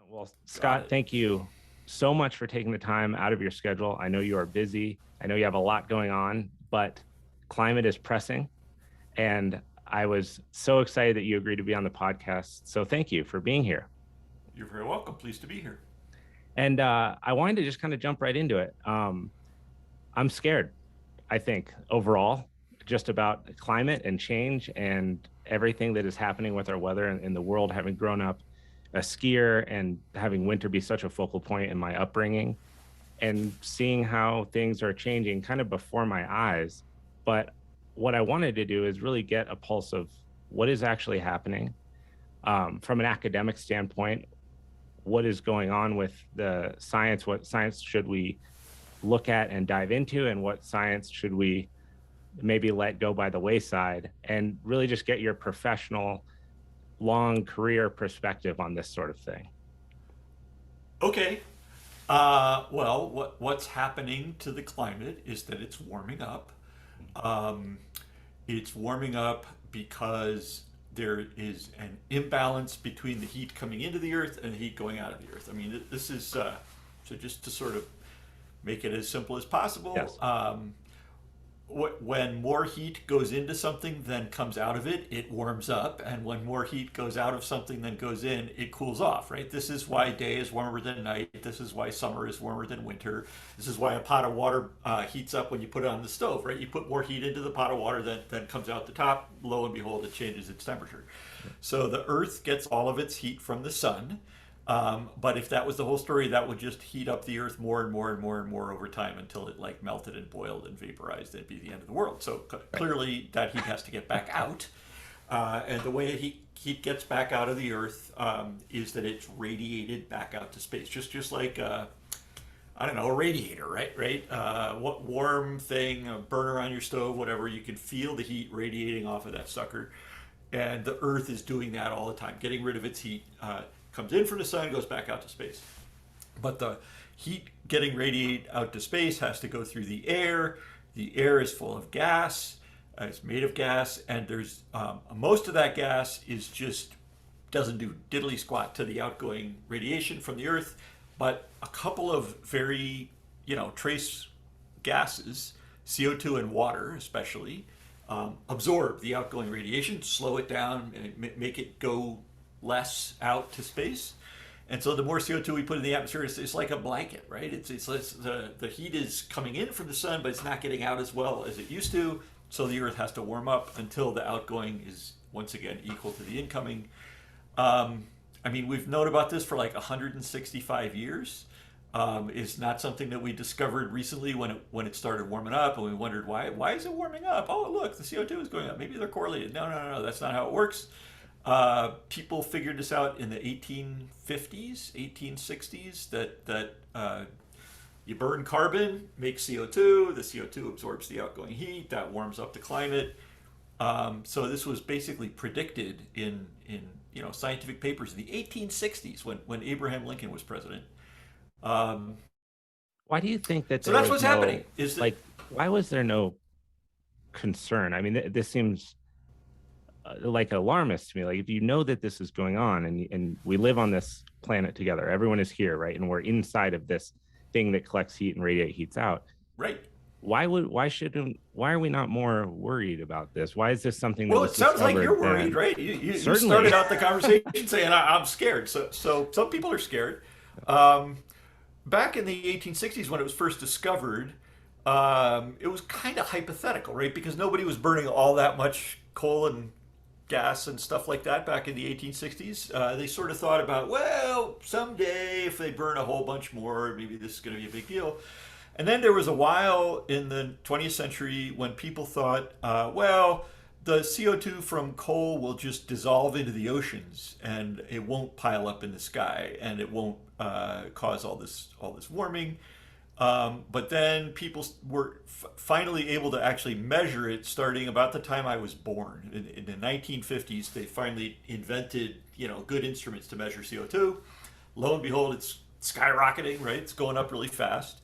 Well, Got Scott, it. thank you so much for taking the time out of your schedule. I know you are busy. I know you have a lot going on, but climate is pressing. And I was so excited that you agreed to be on the podcast. So thank you for being here. You're very welcome. Pleased to be here. And I wanted to just kind of jump right into it. I'm scared, I think, overall, just about climate and change and everything that is happening with our weather in the world, having grown up a skier and having winter be such a focal point in my upbringing and seeing how things are changing kind of before my eyes. But what I wanted to do is really get a pulse of what is actually happening from an academic standpoint. What is going on with the science? What science should we look at and dive into, and what science should we maybe let go by the wayside? And really just get your professional, long career perspective on this sort of thing. Okay. Well, what's happening to the climate is that it's warming up. Um, it's warming up because there is an imbalance between the heat coming into the Earth and the heat going out of the Earth. I mean, this is so just to sort of make it as simple as possible. Yes. When more heat goes into something than comes out of it, it warms up. And when more heat goes out of something than goes in, it cools off, right? This is why day is warmer than night. This is why summer is warmer than winter. This is why a pot of water heats up when you put it on the stove, right? You put more heat into the pot of water than comes out the top. Lo and behold, it changes its temperature. So the Earth gets all of its heat from the sun. But if that was the whole story, that would just heat up the Earth more and more and more and more over time until it like melted and boiled and vaporized. It'd be the end of the world. So Right. clearly, that heat has to get back out. And the way heat gets back out of the Earth is that it's radiated back out to space, just like I don't know, a radiator, right? What warm thing, a burner on your stove, whatever. You can feel the heat radiating off of that sucker, and the Earth is doing that all the time, getting rid of its heat. Comes in from the sun, goes back out to space. But the heat getting radiated out to space has to go through the air. The air is full of gas. It's made of gas, and there's most of that gas is just doesn't do diddly squat to the outgoing radiation from the Earth. But a couple of very, trace gases, CO2 and water especially, absorb the outgoing radiation, slow it down, and make it go less out to space. And so the more CO2 we put in the atmosphere, it's like a blanket, right? It's the heat is coming in from the sun, but it's not getting out as well as it used to. So the Earth has to warm up until the outgoing is once again equal to the incoming. I mean, we've known about this for like 165 years. It's not something that we discovered recently when it started warming up, and we wondered why is it warming up? Oh, look, the CO2 is going up. Maybe they're correlated. No, that's not how it works. People figured this out in the 1850s, 1860s, that you burn carbon, make CO2. The CO2 absorbs the outgoing heat. That warms up the climate. So this was basically predicted in scientific papers in the 1860s when Abraham Lincoln was president. Um, Why do you think that so there that's was what's happening. no, Is that like, why was there no concern? I mean, this seems like alarmist to me. Like, if you know that this is going on and we live on this planet together, everyone is here, right? And we're inside of this thing that collects heat and radiate heats out. right? Why are we not more worried about this? Why is this something that Well, was it sounds like discovered you're worried, then? right? You Certainly. started out the conversation saying I'm scared. So some people are scared. Um, Back in the 1860s when it was first discovered, it was kind of hypothetical, right? Because nobody was burning all that much coal and gas and stuff like that back in the 1860s. They sort of thought about, well, someday if they burn a whole bunch more, maybe this is going to be a big deal. And then there was a while in the 20th century when people thought, well, the CO2 from coal will just dissolve into the oceans and it won't pile up in the sky and it won't cause all this warming. But then people were finally able to actually measure it starting about the time I was born. In the 1950s, they finally invented good instruments to measure CO2. Lo and behold, it's skyrocketing, right? It's going up really fast.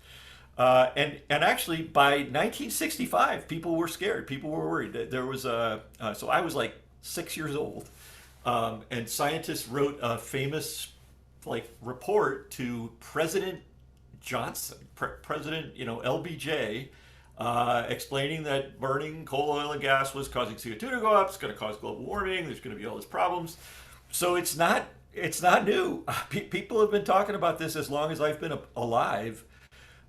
And actually, by 1965, people were scared. People were worried. There was so I was like 6 years old, and scientists wrote a famous like report to President Johnson, President, LBJ, explaining that burning coal, oil, and gas was causing CO2 to go up. It's going to cause global warming. There's going to be all these problems. So it's not new. People have been talking about this as long as I've been alive.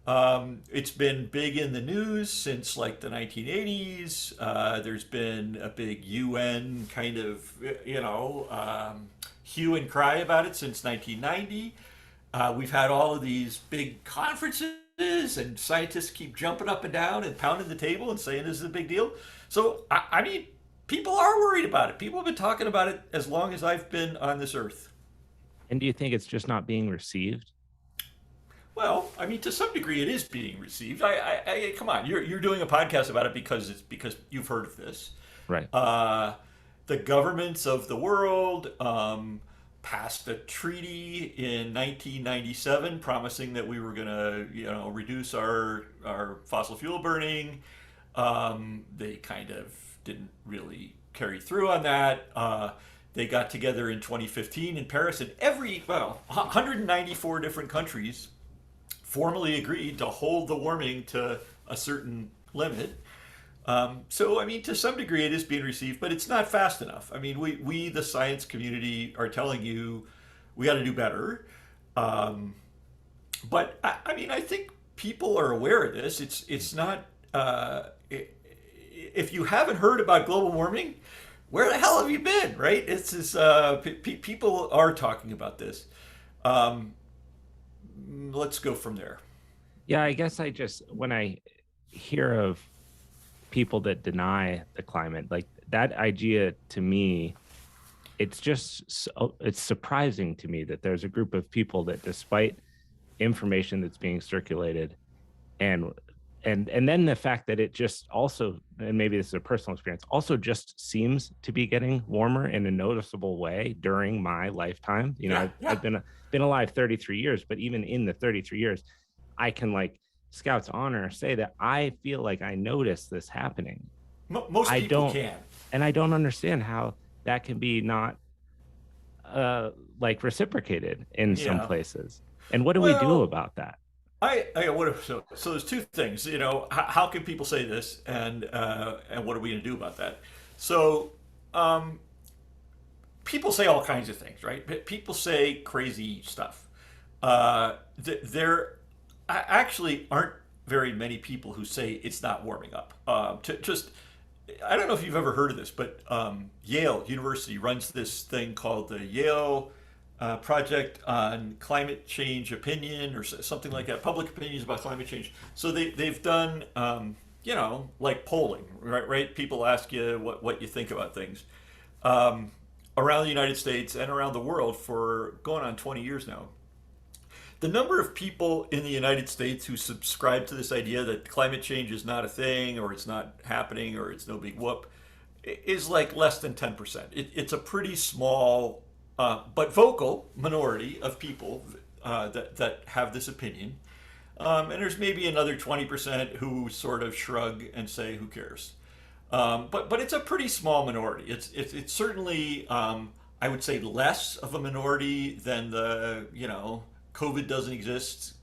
It's been big in the news since like the 1980s. There's been a big UN kind of, hue and cry about it since 1990. We've had all of these big conferences, and scientists keep jumping up and down and pounding the table and saying this is a big deal. So, I mean, people are worried about it. People have been talking about it as long as I've been on this earth. And do you think it's just not being received? Well, I mean, to some degree, it is being received. Come on, you're doing a podcast about it because you've heard of this. Right. The governments of the world passed a treaty in 1997 promising that we were going to, reduce our fossil fuel burning. They kind of didn't really carry through on that. They got together in 2015 in Paris, and 194 different countries formally agreed to hold the warming to a certain limit. So, I mean, to some degree, it is being received, but it's not fast enough. I mean, we the science community, are telling you we got to do better. But I mean, I think people are aware of this. It's not. If you haven't heard about global warming, where the hell have you been? Right? It's this. People are talking about this. Let's go from there. Yeah, I guess when I hear of people that deny the climate, like that idea to me, it's surprising to me that there's a group of people that, despite information that's being circulated, and then the fact that it just also, and maybe this is a personal experience, also just seems to be getting warmer in a noticeable way during my lifetime. I've been alive 33 years, but even in the 33 years, I can, like, Scout's honor, say that I feel like I notice this happening. Most I people don't, can. and I don't understand how that can be not like reciprocated in some Yeah. places. And what do we do Well, about that? I would have, so there's two things. How can people say this, and what are we going to do about that? So, people say all kinds of things, right? People say crazy stuff. There actually aren't very many people who say it's not warming up. I don't know if you've ever heard of this, but Yale University runs this thing called the Yale Project on Climate Change Opinion, or something like that. Public opinions about climate change. So they've done, like polling, right? Right. People ask you what you think about things. Around the United States and around the world for going on 20 years now. The number of people in the United States who subscribe to this idea that climate change is not a thing, or it's not happening, or it's no big whoop, is like less than 10%. It's a pretty small but vocal minority of people that have this opinion. And there's maybe another 20% who sort of shrug and say, who cares? But it's a pretty small minority. It's certainly, I would say, less of a minority than the, COVID doesn't exist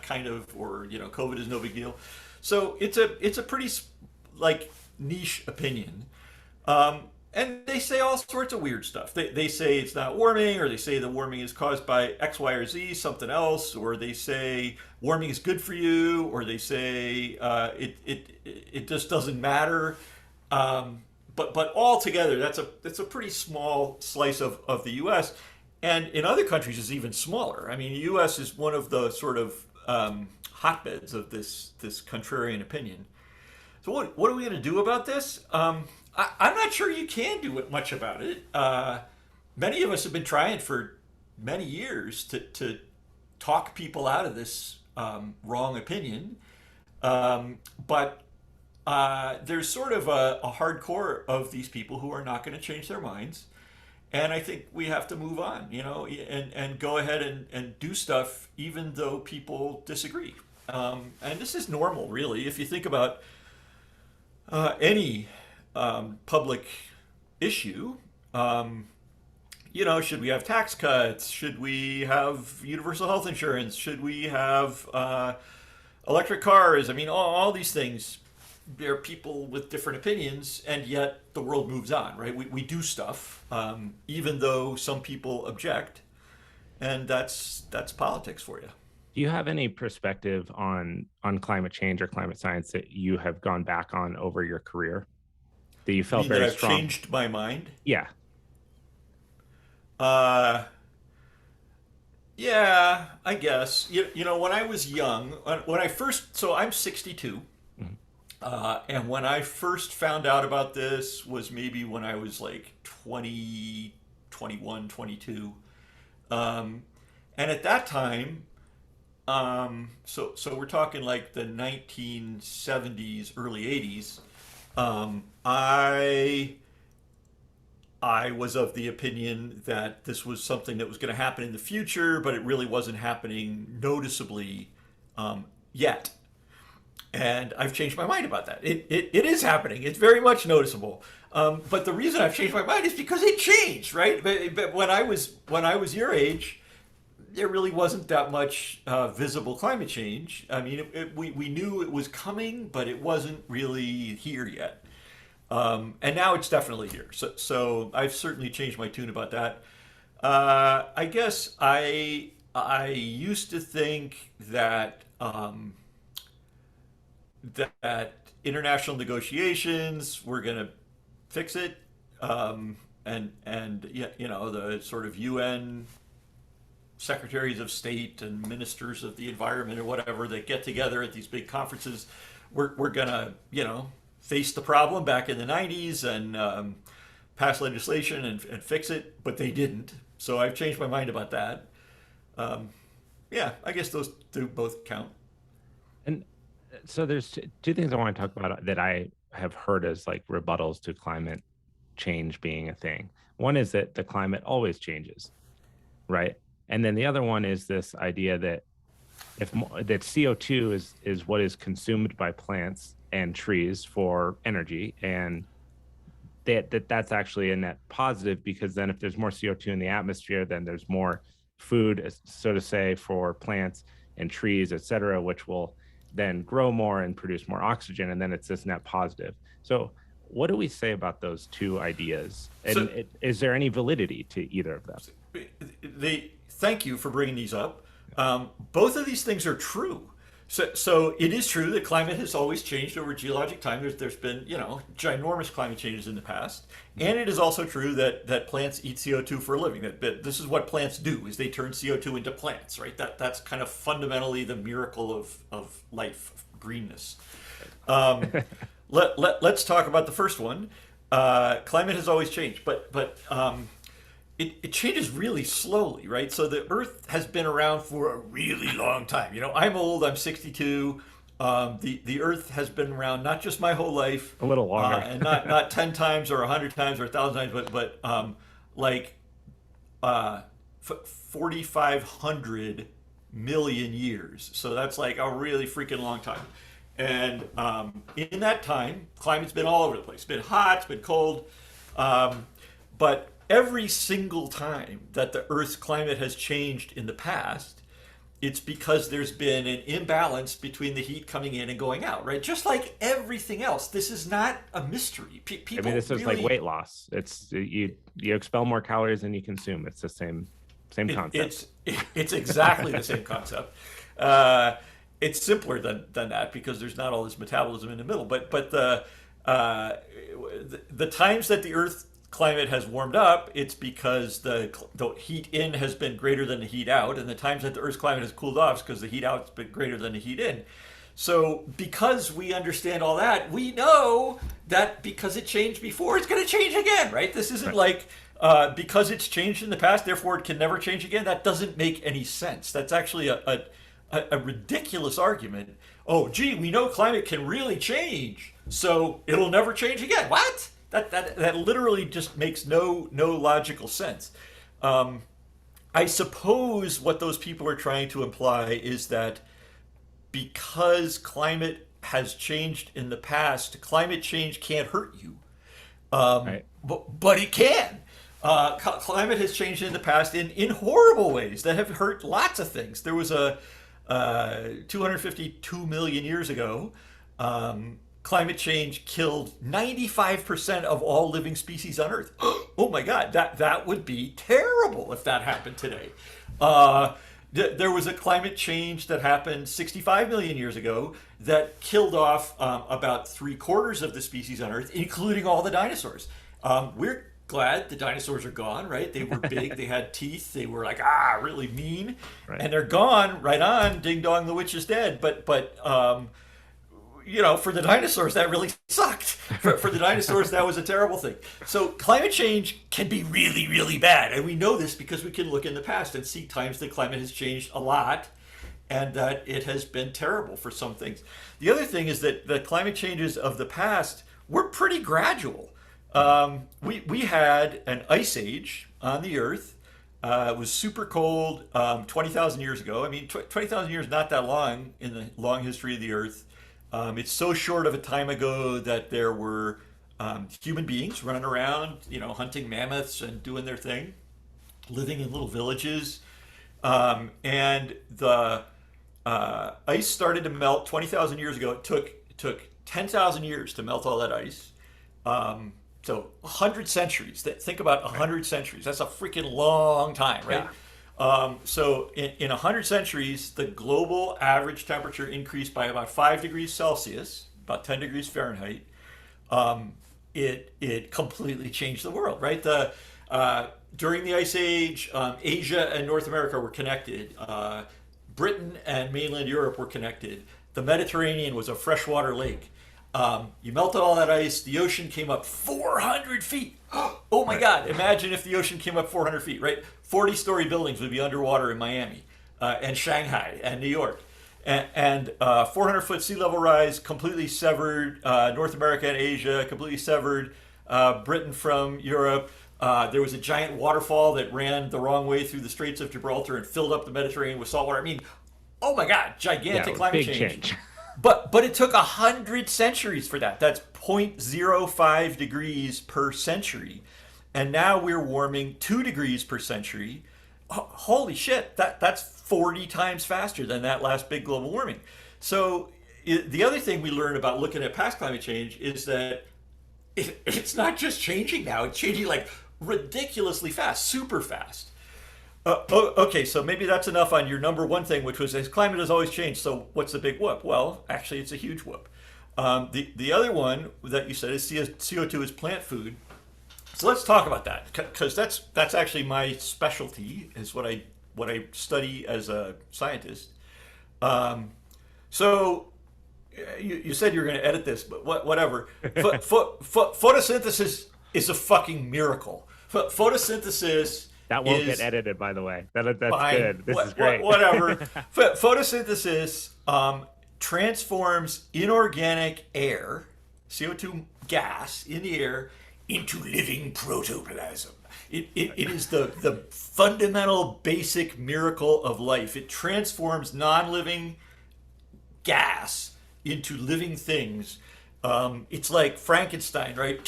kind of, or, COVID is no big deal. So it's a pretty, like, niche opinion. And they say all sorts of weird stuff. They say it's not warming, or they say the warming is caused by X, Y, or Z, something else, or they say warming is good for you, or they say it just doesn't matter. But all together, that's a pretty small slice of the U.S. And in other countries, it's even smaller. I mean, the U.S. is one of the sort of hotbeds of this contrarian opinion. So what are we going to do about this? I'm not sure you can do much about it. Many of us have been trying for many years to talk people out of this wrong opinion. But there's sort of a hardcore of these people who are not going to change their minds. And I think we have to move on, and go ahead and do stuff even though people disagree. And this is normal, really. If you think about any public issue, should we have tax cuts? Should we have universal health insurance? Should we have electric cars? I mean, all these things. There are people with different opinions, and yet the world moves on, right? We do stuff, even though some people object, and that's politics for you. Do you have any perspective on climate change or climate science that you have gone back on over your career that you You felt mean that very I've strong? changed my mind? Yeah. Uh, yeah, I guess. When I was young, when I first, so I'm 62. Mhm. And when I first found out about this was maybe when I was like 20, 21, 22. Um, and at that time, so we're talking like the 1970s, early 80s. I was of the opinion that this was something that was going to happen in the future, but it really wasn't happening noticeably yet. And I've changed my mind about that. It is happening. It's very much noticeable. But the reason I've changed my mind is because it changed, right? But when I was your age, there really wasn't that much visible climate change. I mean, we knew it was coming, but it wasn't really here yet. And now it's definitely here. So I've certainly changed my tune about that. I guess I used to think that international negotiations were going to fix it, and yeah, the sort of UN secretaries of state and ministers of the environment or whatever that get together at these big conferences, we're going to face the problem back in the 90s and pass legislation and fix it, but they didn't. So I've changed my mind about that. Um, yeah, I guess those do both count. And so there's two things I want to talk about that I have heard as like rebuttals to climate change being a thing. One is that the climate always changes, right? And then the other one is this idea that that CO2 is what is consumed by plants and trees for energy, and that's actually a net positive, because then if there's more CO2 in the atmosphere, then there's more food, so to say, for plants and trees, et cetera, which will then grow more and produce more oxygen, and then it's this net positive. So what do we say about those two ideas? And So is there any validity to either of them? thank you for bringing these up. Both of these things are true. So it is true that climate has always changed over geologic time. There's been ginormous climate changes in the past, and it is also true that plants eat CO2 for a living. That this is what plants do, is they turn CO2 into plants, right? That's kind of fundamentally the miracle of life, of greenness. Um, let's talk about the first one. Climate has always changed, but it changes really slowly, right? So the Earth has been around for a really long time. I'm old. I'm 62. The Earth has been around not just my whole life, A little longer. and not 10 times or 100 times or 1,000 times, but like 4,500 million years. So that's like a really freaking long time. And in that time, climate's been all over the place. It's been hot. It's been cold. But every single time that the Earth's climate has changed in the past, it's because there's been an imbalance between the heat coming in and going out, right? Just like everything else. This is not a mystery. I People mean, this is like really, weight loss. It's you expel more calories than you consume. It's the same concept. it's exactly the same concept. It's simpler than that because there's not all this metabolism in the middle. But the times that the Earth climate has warmed up, it's because the heat in has been greater than the heat out, and the times that the Earth's climate has cooled off is because the heat out has been greater than the heat in. So because we understand all that, we know that because it changed before, it's going to change again, right? This isn't Right. like because it's changed in the past, therefore it can never change again. That doesn't make any sense. That's actually a ridiculous argument. Oh, gee, we know climate can really change, so it'll never change again. What? That literally just makes no logical sense. I suppose what those people are trying to imply is that because climate has changed in the past, climate change can't hurt you. Right. But it can. Climate has changed in the past in horrible ways that have hurt lots of things. There was a 252 million years ago, climate change killed 95% of all living species on Earth. Oh my God, that would be terrible if that happened today. There was a climate change that happened 65 million years ago that killed off about 3/4 of the species on Earth, including all the dinosaurs. We're glad the dinosaurs are gone, right? They were big, they had teeth, they were like, really mean, Right. and they're gone, right on, ding dong, the witch is dead. But for the dinosaurs, that really sucked. For the dinosaurs, that was a terrible thing. So climate change can be really, really bad. And we know this because we can look in the past and see times that climate has changed a lot and that it has been terrible for some things. The other thing is that the climate changes of the past were pretty gradual. We had an ice age on the Earth. It was super cold 20,000 years ago. I mean, 20,000 years is not that long in the long history of the Earth. It's so short of a time ago that there were human beings running around, hunting mammoths and doing their thing, living in little villages. And the ice started to melt 20,000 years ago. It took 10,000 years to melt all that ice. So 100 centuries. Think about 100 centuries. That's a freaking long time, right? So in 100 centuries, the global average temperature increased by about 5 degrees Celsius, about 10 degrees Fahrenheit. It completely changed the world, right? During the Ice Age, Asia and North America were connected. Britain and mainland Europe were connected. The Mediterranean was a freshwater lake. You melted all that ice, the ocean came up 400 feet. Oh my God, imagine if the ocean came up 400 feet, right? 40-story buildings would be underwater in Miami and Shanghai and New York. And 400-foot sea level rise completely severed North America and Asia, completely severed Britain from Europe. There was a giant waterfall that ran the wrong way through the Straits of Gibraltar and filled up the Mediterranean with salt water. I mean, oh my God, gigantic climate change. But it took 100 centuries for that. That's 0.05 degrees per century. And now we're warming 2 degrees per century. Holy shit, that's 40 times faster than that last big global warming. So the other thing we learned about looking at past climate change is that it's not just changing now, it's changing like ridiculously fast, super fast. Okay, so maybe that's enough on your number one thing, which was climate has always changed. So what's the big whoop? Well, actually, it's a huge whoop. The other one that you said is CO2 is plant food. So let's talk about that because that's actually my specialty, is what I study as a scientist. So you said you were going to edit this, but whatever. Photosynthesis is a fucking miracle. Photosynthesis. That won't get edited, by the way. That's fine. Good. This is great. Whatever. Photosynthesis transforms inorganic air, CO2 gas in the air, into living protoplasm. It is the fundamental basic miracle of life. It transforms non-living gas into living things. It's like Frankenstein, right?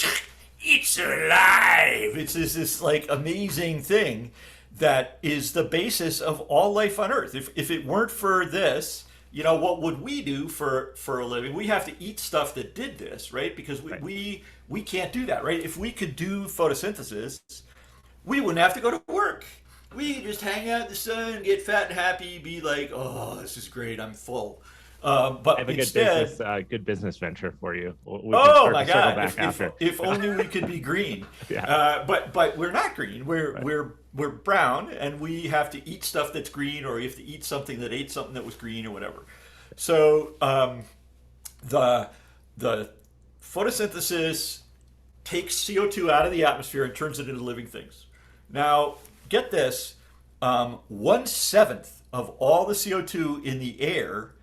It's alive. It's this like amazing thing that is the basis of all life on Earth. If it weren't for this, what would we do for a living? We have to eat stuff that did this, right? Because we can't do that, right? If we could do photosynthesis, we wouldn't have to go to work. We could just hang out in the sun, get fat and happy, be like, oh, this is great, I'm full. But I have instead, a good business venture for you. We oh my circle God! back If only we could be green. Yeah. But we're not green. We're brown, and we have to eat stuff that's green, or we have to eat something that ate something that was green, or whatever. So the photosynthesis takes CO2 out of the atmosphere and turns it into living things. Now, get this: 1/7 of all the CO2 in the air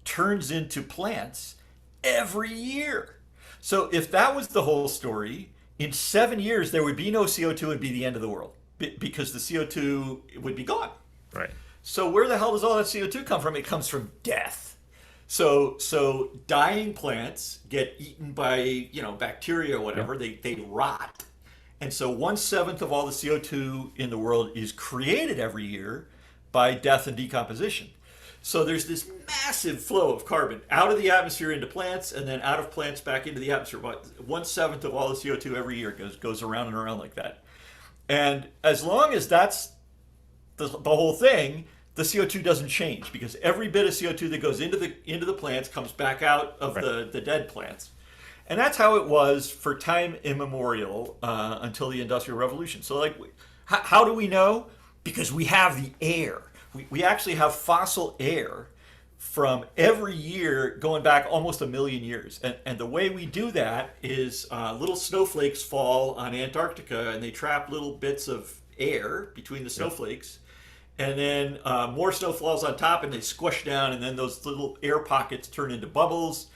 turns into plants every year. So if that was the whole story, in 7 years there would be no CO2 and be the end of the world because the CO2 would be gone. Right. So where the hell does all that CO2 come from? It comes from death. So dying plants get eaten by bacteria or whatever. They rot, And so 1/7 of all the CO2 in the world is created every year by death and decomposition. So there's this massive flow of carbon out of the atmosphere into plants, and then out of plants back into the atmosphere. About 1/7 of all the CO2 every year goes around and around like that. And as long as that's the whole thing, the CO2 doesn't change, because every bit of CO2 that goes into the plants comes back out of Right. the dead plants. And that's how it was for time immemorial until the Industrial Revolution. So, like, how do we know? Because we have the air. We actually have fossil air from every year going back almost a million years. And the way we do that is little snowflakes fall on Antarctica, and they trap little bits of air between the Yep. snowflakes. And then more snow falls on top, and they squish down, and then those little air pockets turn into bubbles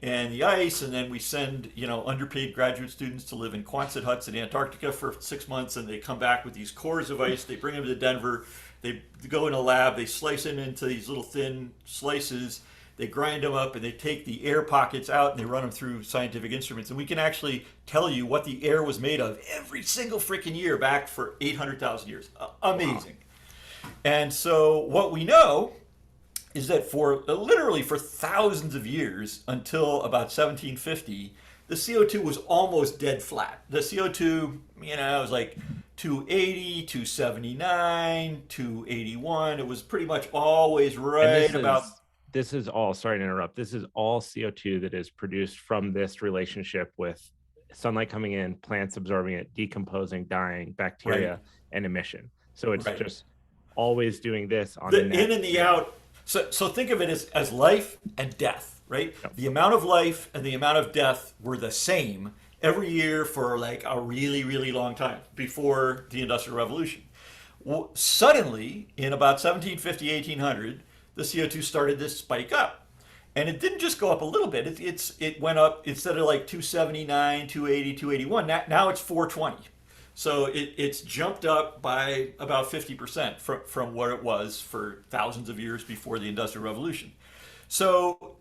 and the ice. And then we send, underpaid graduate students to live in Quonset huts in Antarctica for 6 months, and they come back with these cores of ice. They bring them to Denver. They go in a lab. They slice them into these little thin slices. They grind them up, and they take the air pockets out, and they run them through scientific instruments. And we can actually tell you what the air was made of every single freaking year back for 800,000 years. Wow. Amazing. And so what we know is that for literally for thousands of years until about 1750, the CO2 was almost dead flat. The CO2, was like 280, 279, 281. It was pretty much always And right about. this is all, sorry to interrupt. This is all CO2 that is produced from this relationship with sunlight coming in, plants absorbing it, decomposing, dying, Right, bacteria, and emission. So it's right. just always doing this on a The net in and the scale. out. So think of it as life and death, right? Yep. The amount of life and the amount of death were the same every year for like a really, really long time before the Industrial Revolution. Well, suddenly, in about 1750, 1800, the CO2 started to spike up. And it didn't just go up a little bit. It went up, instead of like 279, 280, 281. Now it's 420. So it's jumped up by about 50% from what it was for thousands of years before the Industrial Revolution. So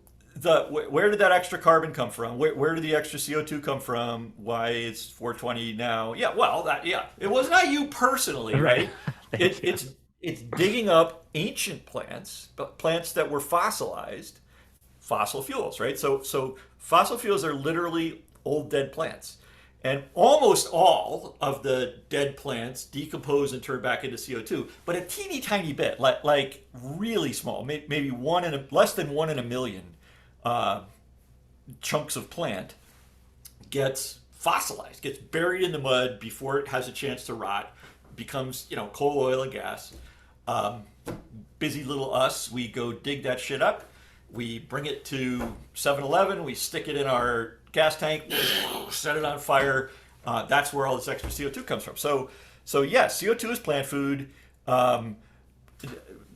where did that extra carbon come from? Where did the extra CO2 come from? Why it's 420 now? Yeah, well, it was not you personally, Right. right? Thank you. It's digging up ancient plants, but plants that were fossilized, fossil fuels, right? So fossil fuels are literally old dead plants. And almost all of the dead plants decompose and turn back into CO2, but a teeny tiny bit, like really small, maybe less than 1 in a million uh, chunks of plant gets fossilized, gets buried in the mud before it has a chance to rot, becomes coal, oil, and gas. Um, Busy little us, we go dig that shit up. We bring it to 7-Eleven. We stick it in our gas tank, set it on fire. That's where all this extra CO2 comes from. So yes, CO2 is plant food. Um,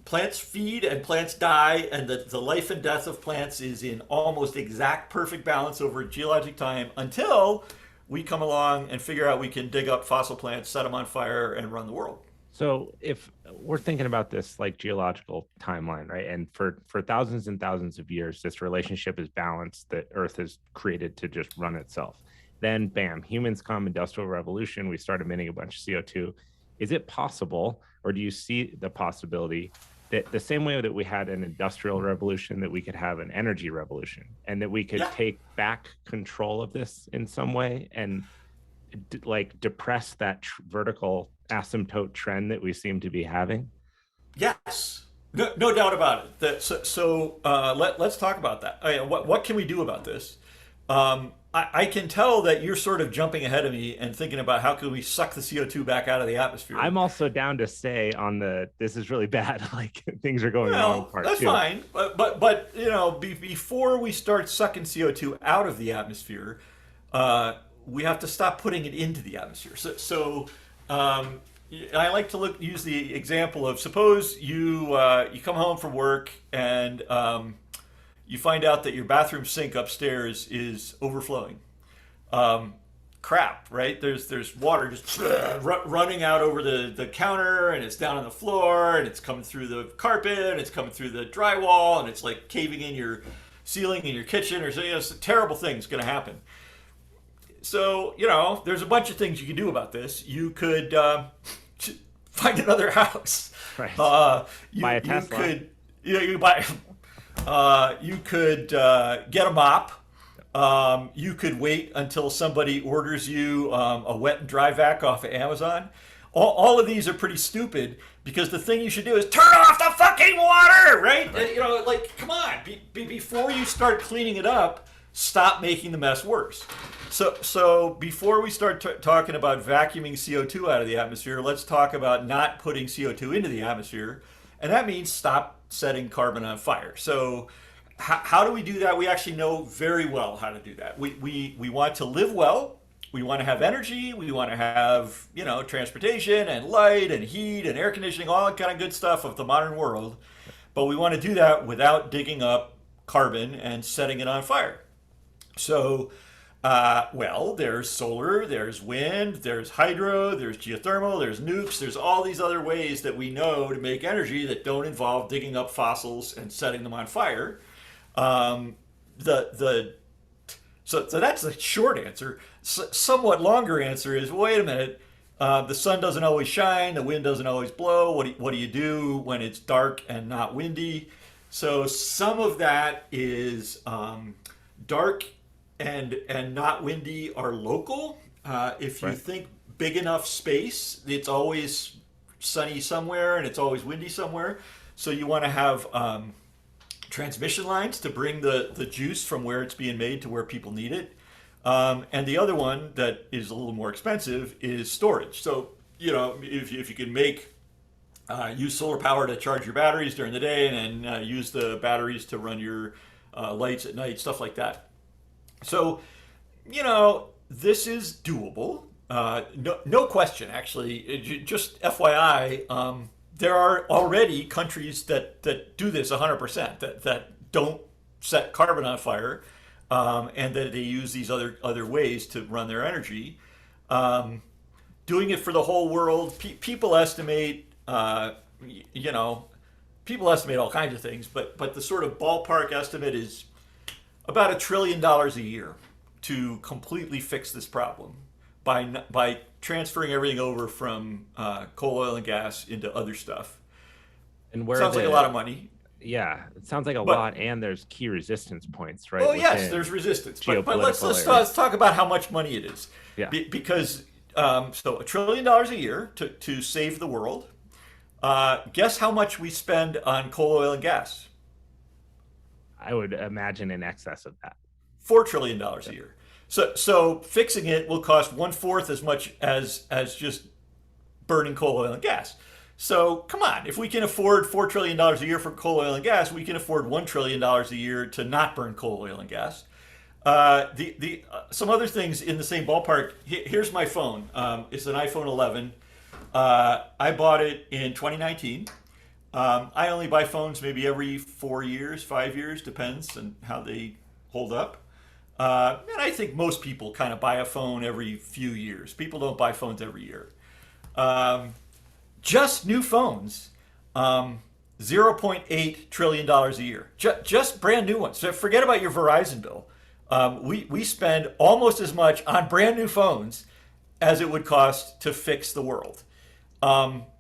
Plants feed and plants die, and the life and death of plants is in almost exact perfect balance over geologic time until we come along and figure out we can dig up fossil plants, set them on fire, and run the world. So if we're thinking about this like geological timeline, right? And for thousands and thousands of years, this relationship is balanced that Earth is created to just run itself. Then bam, humans come, industrial revolution, we start emitting a bunch of CO2. Is it possible, or do you see the possibility that the same way that we had an industrial revolution, that we could have an energy revolution, and that we could Yeah. take back control of this in some way and like depress that vertical asymptote trend that we seem to be having? Yes. No doubt about it. Let's talk about that. What can we do about this? I can tell that you're sort of jumping ahead of me and thinking about how can we suck the CO2 back out of the atmosphere. I'm also down to say on the this is really bad, like things are going wrong Well, part that's too. fine, but before we start sucking CO2 out of the atmosphere, we have to stop putting it into the atmosphere. Um, I like to use the example of, suppose you come home from work and you find out that your bathroom sink upstairs is overflowing. Um, Crap, right? There's water just running out over the counter, and it's down on the floor, and it's coming through the carpet, and it's coming through the drywall, and it's like caving in your ceiling in your kitchen, or so. Terrible thing's going to happen. So, there's a bunch of things you can do about this. You could find another house. Right. Buy a You Tesla. could you buy you could get a mop. You could wait until somebody orders you a wet and dry vac off of Amazon. All of these are pretty stupid because the thing you should do is turn off the fucking water, right? Like, come on. Before you start cleaning it up, stop making the mess worse. So before we start talking about vacuuming CO2 out of the atmosphere, let's talk about not putting CO2 into the atmosphere. And that means stop setting carbon on fire. So how do we do that? We actually know very well how to do that. We want to live well. We want to have energy. We want to have, transportation and light and heat and air conditioning, all that kind of good stuff of the modern world. But we want to do that without digging up carbon and setting it on fire. So, there's solar, there's wind, there's hydro, there's geothermal, there's nukes, there's all these other ways that we know to make energy that don't involve digging up fossils and setting them on fire. Um, the so that's the short answer. Somewhat longer answer is, wait a minute. The sun doesn't always shine. The wind doesn't always blow. What do you do when it's dark and not windy? So some of that is dark and not windy are local. If you Right. think big enough space, it's always sunny somewhere and it's always windy somewhere. So you want to have transmission lines to bring the juice from where it's being made to where people need it. And the other one that is a little more expensive is storage. So, if you can use solar power to charge your batteries during the day and then use the batteries to run your lights at night, stuff like that. So, this is doable. No question, actually. Just FYI, there are already countries that do this 100%, that don't set carbon on fire, and that they use these other ways to run their energy. Doing it for the whole world, people estimate, people estimate all kinds of things, but the sort of ballpark estimate is about $1 trillion a year to completely fix this problem by transferring everything over from coal, oil, and gas into other stuff. And where Sounds like a lot of money, yeah, it sounds like a but lot, and there's key resistance points, right? oh yes, Within there's resistance. But geopolitical let's areas. talk about how much money it is, Yeah, because so $1 trillion a year to save the world. Guess how much we spend on coal, oil, and gas? I would imagine in excess of that. $4 trillion a year. So fixing it will cost one fourth as much as just burning coal, oil, and gas. So come on, if we can afford $4 trillion a year for coal, oil, and gas, we can afford $1 trillion a year to not burn coal, oil, and gas. The some other things in the same ballpark. Here's my phone. It's an iPhone 11. I bought it in 2019. I only buy phones maybe every 4 years, 5 years, depends on how they hold up. And I think most people kind of buy a phone every few years. People don't buy phones every year. Um, just new phones, $0.8 trillion a year. Just brand new ones. So forget about your Verizon bill. We spend almost as much on brand new phones as it would cost to fix the world.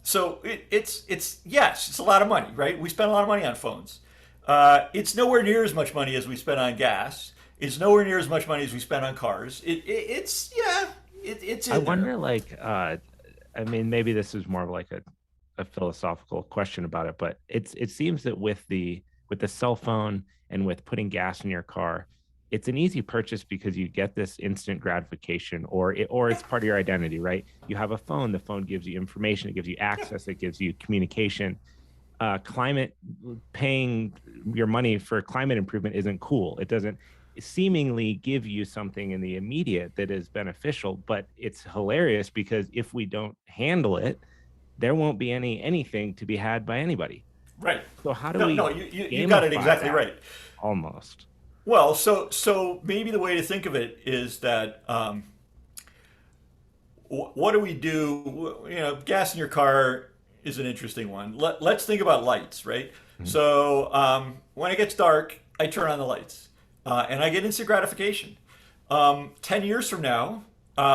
So it's yes, it's a lot of money, right? We spend a lot of money on phones. It's nowhere near as much money as we spend on gas. It's nowhere near as much money as we spend on cars. It's I in there. wonder, like, I mean, maybe this is more of like a philosophical question about it, but it seems that with the cell phone and with putting gas in your car, it's an easy purchase because you get this instant gratification, or it's part of your identity, right? You have a phone, the phone gives you information, it gives you access, it gives you communication. Climate Paying your money for climate improvement isn't cool. It doesn't seemingly give you something in the immediate that is beneficial, but it's hilarious because if we don't handle it, there won't be anything to be had by anybody. Right. So how do No, we you got it gamify exactly that right. almost? Well, so maybe the way to think of it is that what do we do? Gas in your car is an interesting one. Let's think about lights, right? Mhm. So when it gets dark, I turn on the lights, and I get instant gratification. 10 years from now,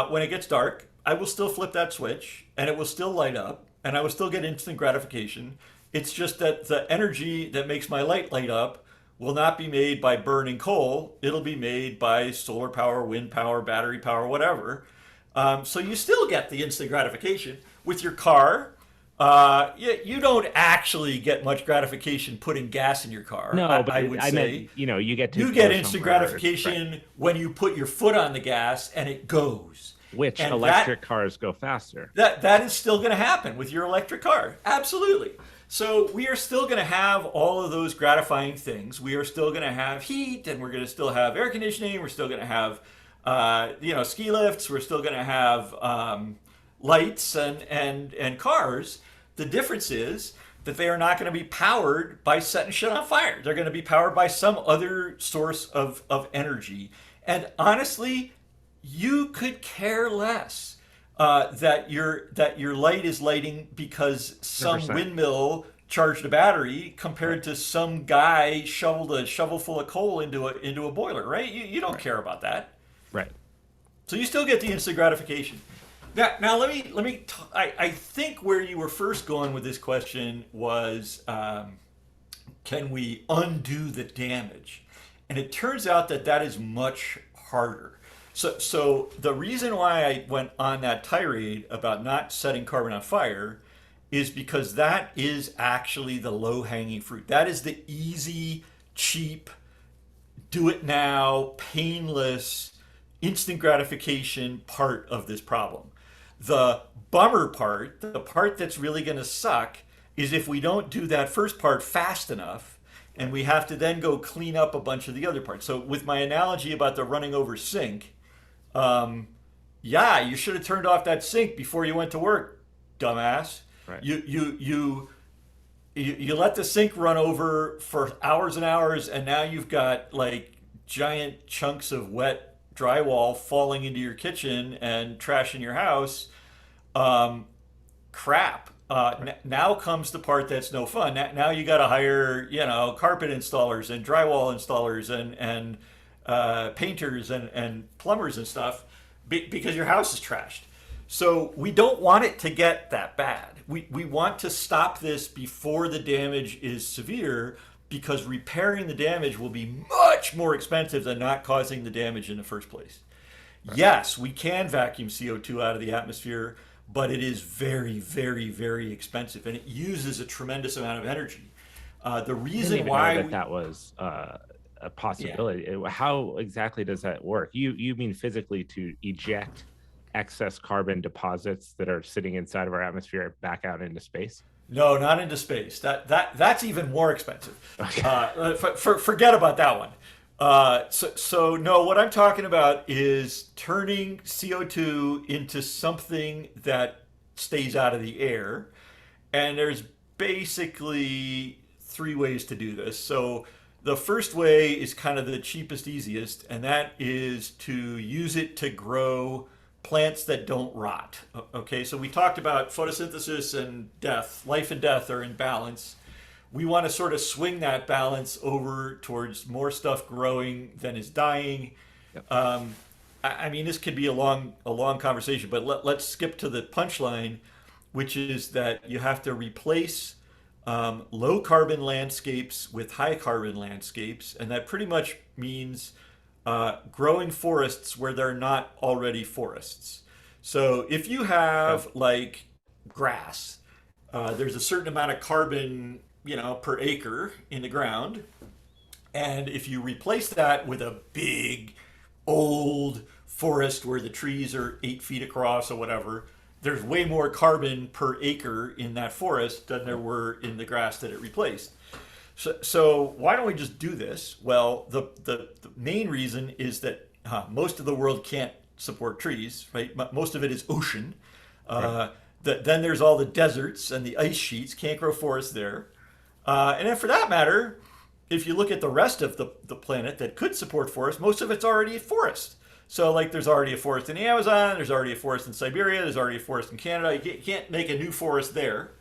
when it gets dark, I will still flip that switch and it will still light up and I will still get instant gratification. It's just that the energy that makes my light up will not be made by burning coal. It'll be made by solar power, wind power, battery power, whatever. So you still get the instant gratification. With your car, you don't actually get much gratification putting gas in your car, No, but I would I say. meant, you get to You get go instant somewhere. Right. gratification when you put your foot on the gas and it goes. Which And electric cars go faster. that is still going to happen with your electric car. Absolutely. So we are still going to have all of those gratifying things. We are still going to have heat, and we're going to still have air conditioning. We're still going to have, ski lifts. We're still going to have lights and cars. The difference is that they are not going to be powered by setting shit on fire. They're going to be powered by some other source of energy. And honestly, you could care less that your light is lighting because some 100%. windmill charged a battery compared to some guy shoveled a shovel full of coal into a boiler, right? You don't Right. care about that. Right. So you still get the instant gratification. Now I think where you were first going with this question was, can we undo the damage? And it turns out that is much harder. So the reason why I went on that tirade about not setting carbon on fire is because that is actually the low-hanging fruit. That is the easy, cheap, do it now, painless, instant gratification part of this problem. The bummer part, the part that's really going to suck, is if we don't do that first part fast enough and we have to then go clean up a bunch of the other parts. So with my analogy about the running over sink, yeah, you should have turned off that sink before you went to work, dumbass. Right. You let the sink run over for hours and hours, and now you've got like giant chunks of wet drywall falling into your kitchen and trashing your house. Crap. Now comes the part that's no fun. Now you got to hire, carpet installers and drywall installers and painters and plumbers and stuff because your house is trashed. So we don't want it to get that bad. We want to stop this before the damage is severe because repairing the damage will be much more expensive than not causing the damage in the first place. Right. Yes, we can vacuum CO2 out of the atmosphere, but it is very, very, very expensive and it uses a tremendous amount of energy. The reason why that was a possibility. Yeah. How exactly does that work? You mean physically to eject excess carbon deposits that are sitting inside of our atmosphere back out into space? No, not into space. That's even more expensive. Okay. Forget about that one. So no, what I'm talking about is turning CO2 into something that stays out of the air. And there's basically three ways to do this. So the first way is kind of the cheapest, easiest, and that is to use it to grow plants that don't rot. Okay, so we talked about photosynthesis and death. Life and death are in balance. We want to sort of swing that balance over towards more stuff growing than is dying. Yep. I mean, this could be a long conversation, but let's skip to the punchline, which is that you have to replace low carbon landscapes with high carbon landscapes, and that pretty much means growing forests where they're not already forests. So if you have like grass, there's a certain amount of carbon, per acre in the ground, and if you replace that with a big old forest where the trees are 8 feet across or whatever, there's way more carbon per acre in that forest than there were in the grass that it replaced. So why don't we just do this? Well, the main reason is that most of the world can't support trees, right? Most of it is ocean. Right. Then there's all the deserts and the ice sheets, can't grow forests there. And then for that matter, if you look at the rest of the planet that could support forests, most of it's already forest. So like there's already a forest in the Amazon, there's already a forest in Siberia, there's already a forest in Canada. You can't make a new forest there.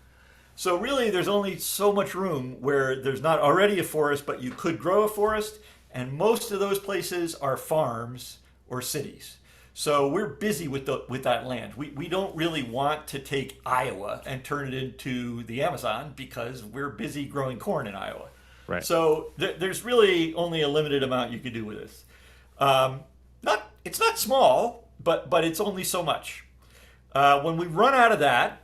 So really there's only so much room where there's not already a forest, but you could grow a forest. And most of those places are farms or cities. So we're busy with that land. We don't really want to take Iowa and turn it into the Amazon because we're busy growing corn in Iowa. Right. So there's really only a limited amount you can do with this. Not it's not small, but it's only so much. When we run out of that,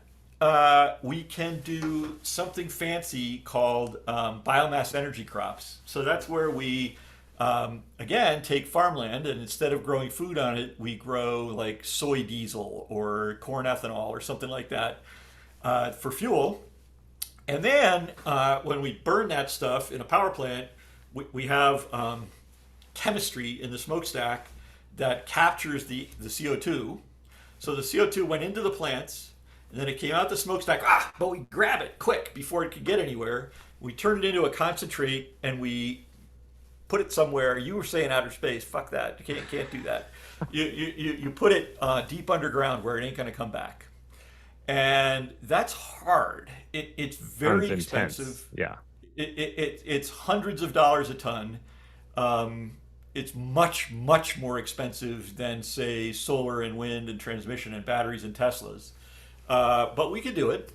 we can do something fancy called biomass energy crops. So that's where we, again, take farmland and instead of growing food on it, we grow like soy diesel or corn ethanol or something like that for fuel. And then when we burn that stuff in a power plant, we have chemistry in the smokestack that captures the CO2. So the CO2 went into the plants, and then it came out the smokestack. But we grab it quick before it could get anywhere. We turn it into a concentrate, and we put it somewhere. You were saying outer space. Fuck that. You can't do that. You put it deep underground where it ain't going to come back. And that's hard. It's very expensive. Yeah. It's hundreds of dollars a ton. It's much, much more expensive than, say, solar and wind and transmission and batteries and Teslas. But we could do it.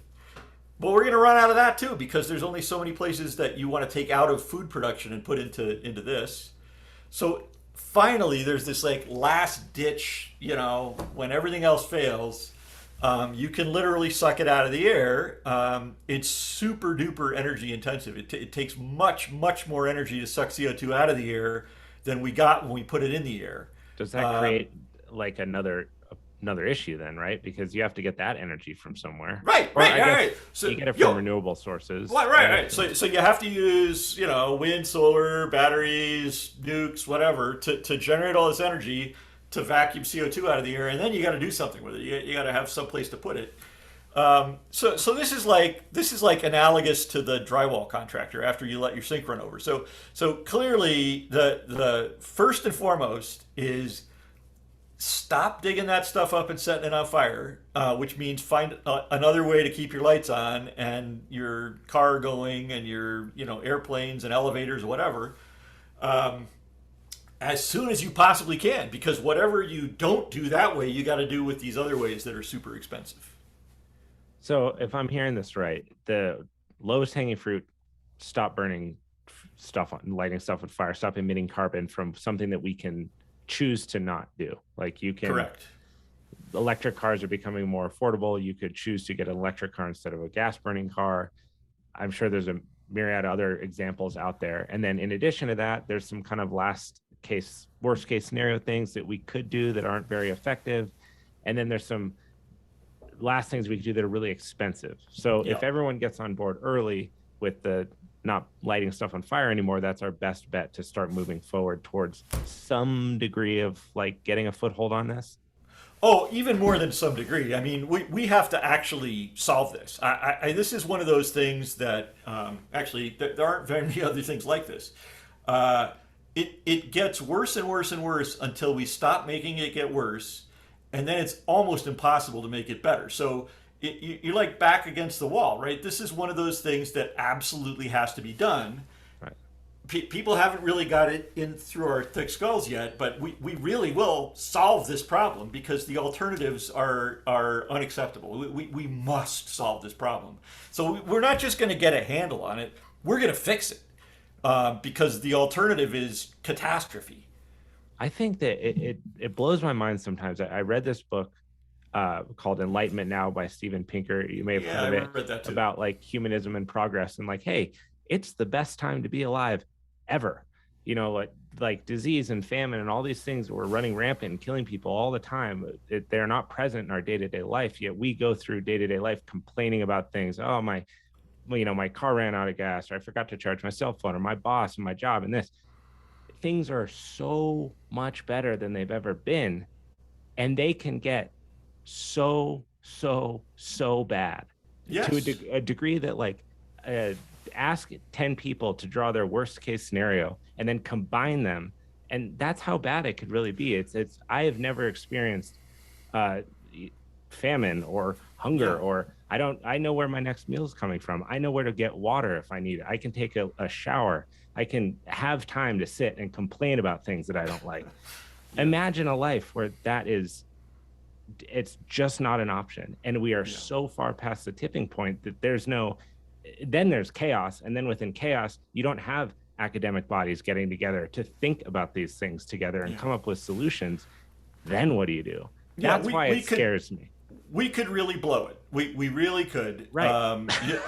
But we're going to run out of that too because there's only so many places that you want to take out of food production and put into this. So finally, there's this like last ditch, when everything else fails, you can literally suck it out of the air. It's super duper energy intensive. It takes much, much more energy to suck CO2 out of the air than we got when we put it in the air. Does that create like another issue then, right? Because you have to get that energy from somewhere. Right. So you get it from renewable sources. Right. So you have to use, wind, solar, batteries, nukes, whatever, to generate all this energy to vacuum CO2 out of the air, and then you got to do something with it. You got to have some place to put it. So this is like analogous to the drywall contractor after you let your sink run over. So clearly the first and foremost is stop digging that stuff up and setting it on fire, which means find another way to keep your lights on and your car going and your airplanes and elevators or whatever. As soon as you possibly can, because whatever you don't do that way, you got to do with these other ways that are super expensive. So if I'm hearing this right, the lowest hanging fruit, stop burning stuff on lighting stuff with fire, stop emitting carbon from something that we can choose to not do. Like you can. Correct. Electric cars are becoming more affordable. You could choose to get an electric car instead of a gas burning car. I'm sure there's a myriad of other examples out there. And then in addition to that, there's some kind of worst case scenario things that we could do that aren't very effective. And then there's some last things we could do that are really expensive. So if everyone gets on board early with the not lighting stuff on fire anymore, that's our best bet to start moving forward towards some degree of like getting a foothold on this. Oh, even more than some degree. I mean, we have to actually solve this. This is one of those things that actually there aren't very many other things like this. It gets worse and worse and worse until we stop making it get worse, and then it's almost impossible to make it better. So you're like back against the wall, right? This is one of those things that absolutely has to be done. Right. People haven't really got it in through our thick skulls yet, but we really will solve this problem because the alternatives are unacceptable. We must solve this problem. So we're not just going to get a handle on it, we're going to fix it because the alternative is catastrophe. I think that it blows my mind sometimes. I read this book called Enlightenment Now by Steven Pinker. You may have heard of it. Read that too. About like humanism and progress and like, hey, it's the best time to be alive ever. Like disease and famine and all these things were running rampant and killing people all the time. They're not present in our day-to-day life, yet we go through day-to-day life complaining about things. Oh, my car ran out of gas, or I forgot to charge my cell phone, or my boss and my job and this. Things are so much better than they've ever been, and they can get so bad. Yes. To a degree that like ask 10 people to draw their worst case scenario and then combine them, and that's how bad it could really be. It's I have never experienced famine or hunger, or I know where my next meal is coming from. I know where to get water if I need it. I can take a shower. I can have time to sit and complain about things that I don't like. Yeah. Imagine a life where it's just not an option. And we are Yeah. so far past the tipping point that then there's chaos. And then within chaos, you don't have academic bodies getting together to think about these things together and Yeah. come up with solutions. Then what do you do? Yeah. That's We why we it could scares me. we could really blow it. We really could. Right.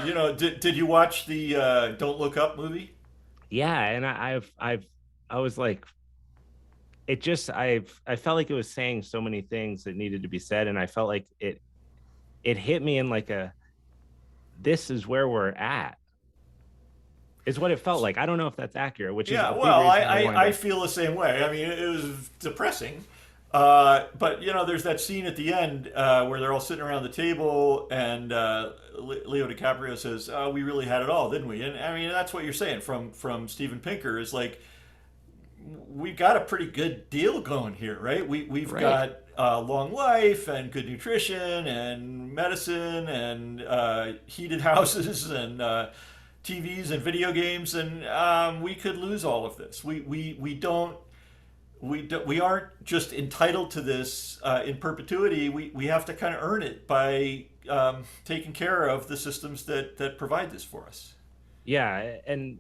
You know, did you watch the Don't Look Up movie? Yeah. And I was like, I felt like it was saying so many things that needed to be said. And I felt like it hit me in like this is where we're at, is what it felt like. I don't know if that's accurate, which is Yeah, a big well, reason I wanted I to. feel the same way. I mean, it was depressing. But, you know, there's that scene at the end where they're all sitting around the table and Leo DiCaprio says, we really had it all, didn't we? And I mean, that's what you're saying from Steven Pinker is like, we got a pretty good deal going here, right? We've Right. got long life and good nutrition and medicine and heated houses and TVs and video games, and we could lose all of this. We aren't just entitled to this in perpetuity. We have to kind of earn it by taking care of the systems that provide this for us. Yeah. And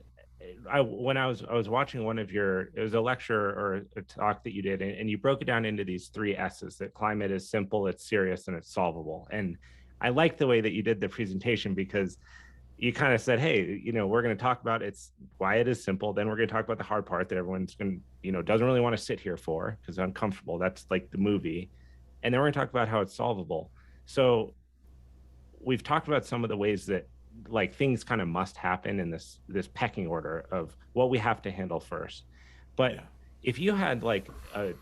I was watching one of it was a lecture or a talk that you did, and you broke it down into these three S's: that climate is simple, it's serious, and it's solvable. And I like the way that you did the presentation, because you kind of said, hey, we're going to talk about why it is simple. Then we're going to talk about the hard part that everyone's going to, doesn't really want to sit here for because it's uncomfortable. That's like the movie. And then we're going to talk about how it's solvable. So we've talked about some of the ways that like things kind of must happen in this pecking order of what we have to handle first. But Yeah. if you had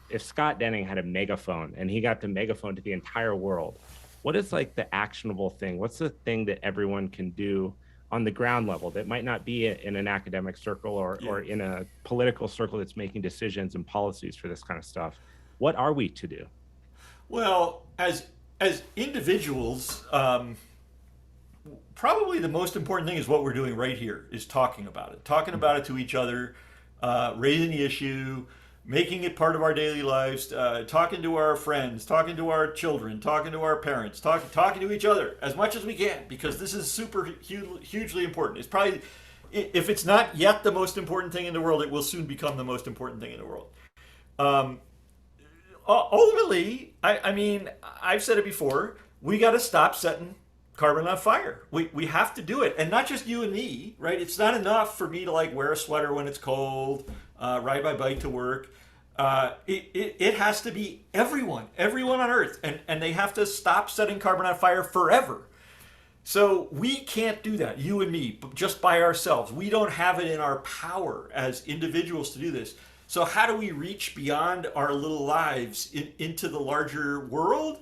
if Scott Denning had a megaphone and he got the megaphone to the entire world, what is like the actionable thing? What's the thing that everyone can do on the ground level that might not be in an academic circle Yeah. or in a political circle that's making decisions and policies for this kind of stuff? What are we to do? Well, as individuals, probably the most important thing is what we're doing right here is talking about it to each other, raising the issue, making it part of our daily lives, talking to our friends, talking to our children, talking to our parents, talking to each other as much as we can, because this is hugely important. It's probably, if it's not yet the most important thing in the world, it will soon become the most important thing in the world. Um, Ultimately, I mean, I've said it before, we got to stop setting carbon on fire. We have to do it. And not just you and me, right? It's not enough for me to like wear a sweater when it's cold, ride my bike to work. It has to be everyone on Earth. And they have to stop setting carbon on fire forever. So we can't do that, you and me, just by ourselves. We don't have it in our power as individuals to do this. So how do we reach beyond our little lives into the larger world?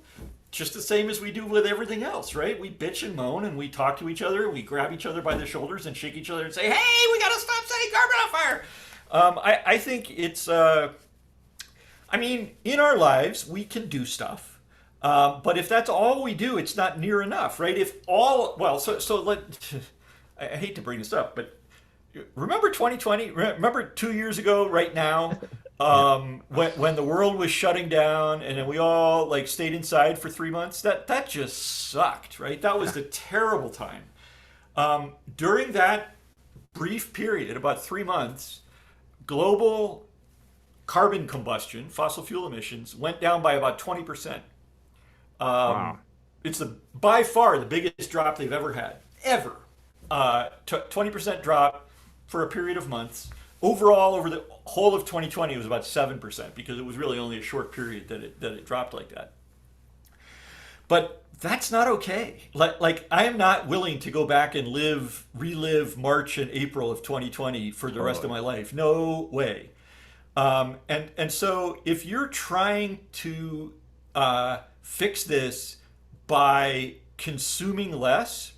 Just the same as we do with everything else, right? We bitch and moan and we talk to each other. We grab each other by the shoulders and shake each other and say, hey, we got to stop setting carbon on fire. I think it's, I mean, in our lives, we can do stuff. But if that's all we do, it's not near enough, right? If all, well, I hate to bring this up, but remember 2020? Remember 2 years ago, right now, Yeah. when the world was shutting down and then we all like stayed inside for 3 months? That just sucked, right? That was a terrible time. During that brief period, about 3 months, global carbon combustion, fossil fuel emissions, went down by about 20%. Wow. It's by far the biggest drop they've ever had, ever. 20% drop for a period of months. Overall, over the whole of 2020, it was about 7% because it was really only a short period that it dropped like that. But that's not okay. Like I am not willing to go back and relive March and April of 2020 for the rest of my life. No way. And so if you're trying to fix this by consuming less,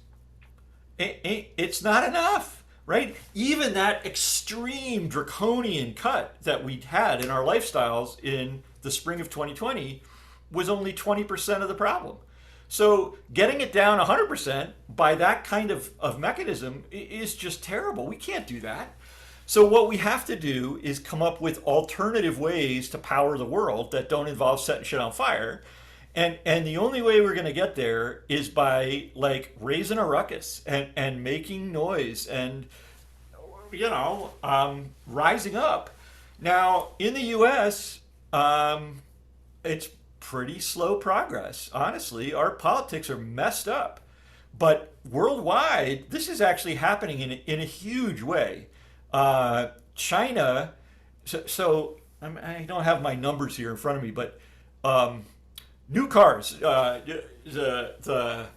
it's not enough, right? Even that extreme draconian cut that we had in our lifestyles in the spring of 2020 was only 20% of the problem. So getting it down 100% by that kind of mechanism is just terrible. We can't do that. So what we have to do is come up with alternative ways to power the world that don't involve setting shit on fire. And the only way we're going to get there is by like raising a ruckus and making noise and rising up. Now in the U.S., it's pretty slow progress. Honestly, our politics are messed up. But worldwide, this is actually happening in a huge way. China, I don't have my numbers here in front of me, but um, new cars, the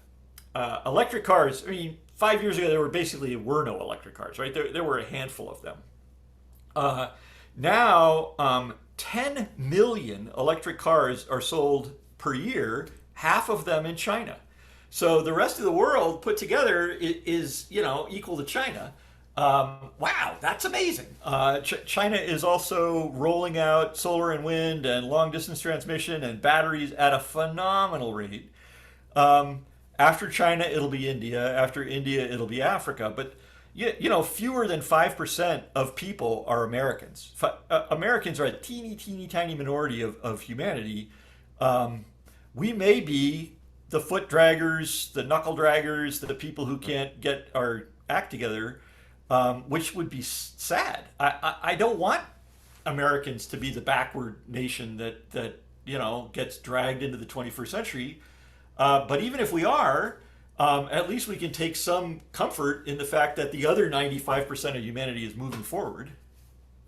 electric cars. I mean, 5 years ago there were no electric cars, right? There were a handful of them. Uh, Now, 10 million electric cars are sold per year, half of them in China. So the rest of the world put together is equal to China. Wow, that's amazing. China is also rolling out solar and wind and long distance transmission and batteries at a phenomenal rate. After China, it'll be India. After India, it'll be Africa. But fewer than 5% of people are Americans. Americans are a teeny, teeny, tiny minority of humanity. We may be the foot draggers, the knuckle draggers, the people who can't get our act together, which would be sad. I don't want Americans to be the backward nation that gets dragged into the 21st century. But even if we are, at least we can take some comfort in the fact that the other 95% of humanity is moving forward.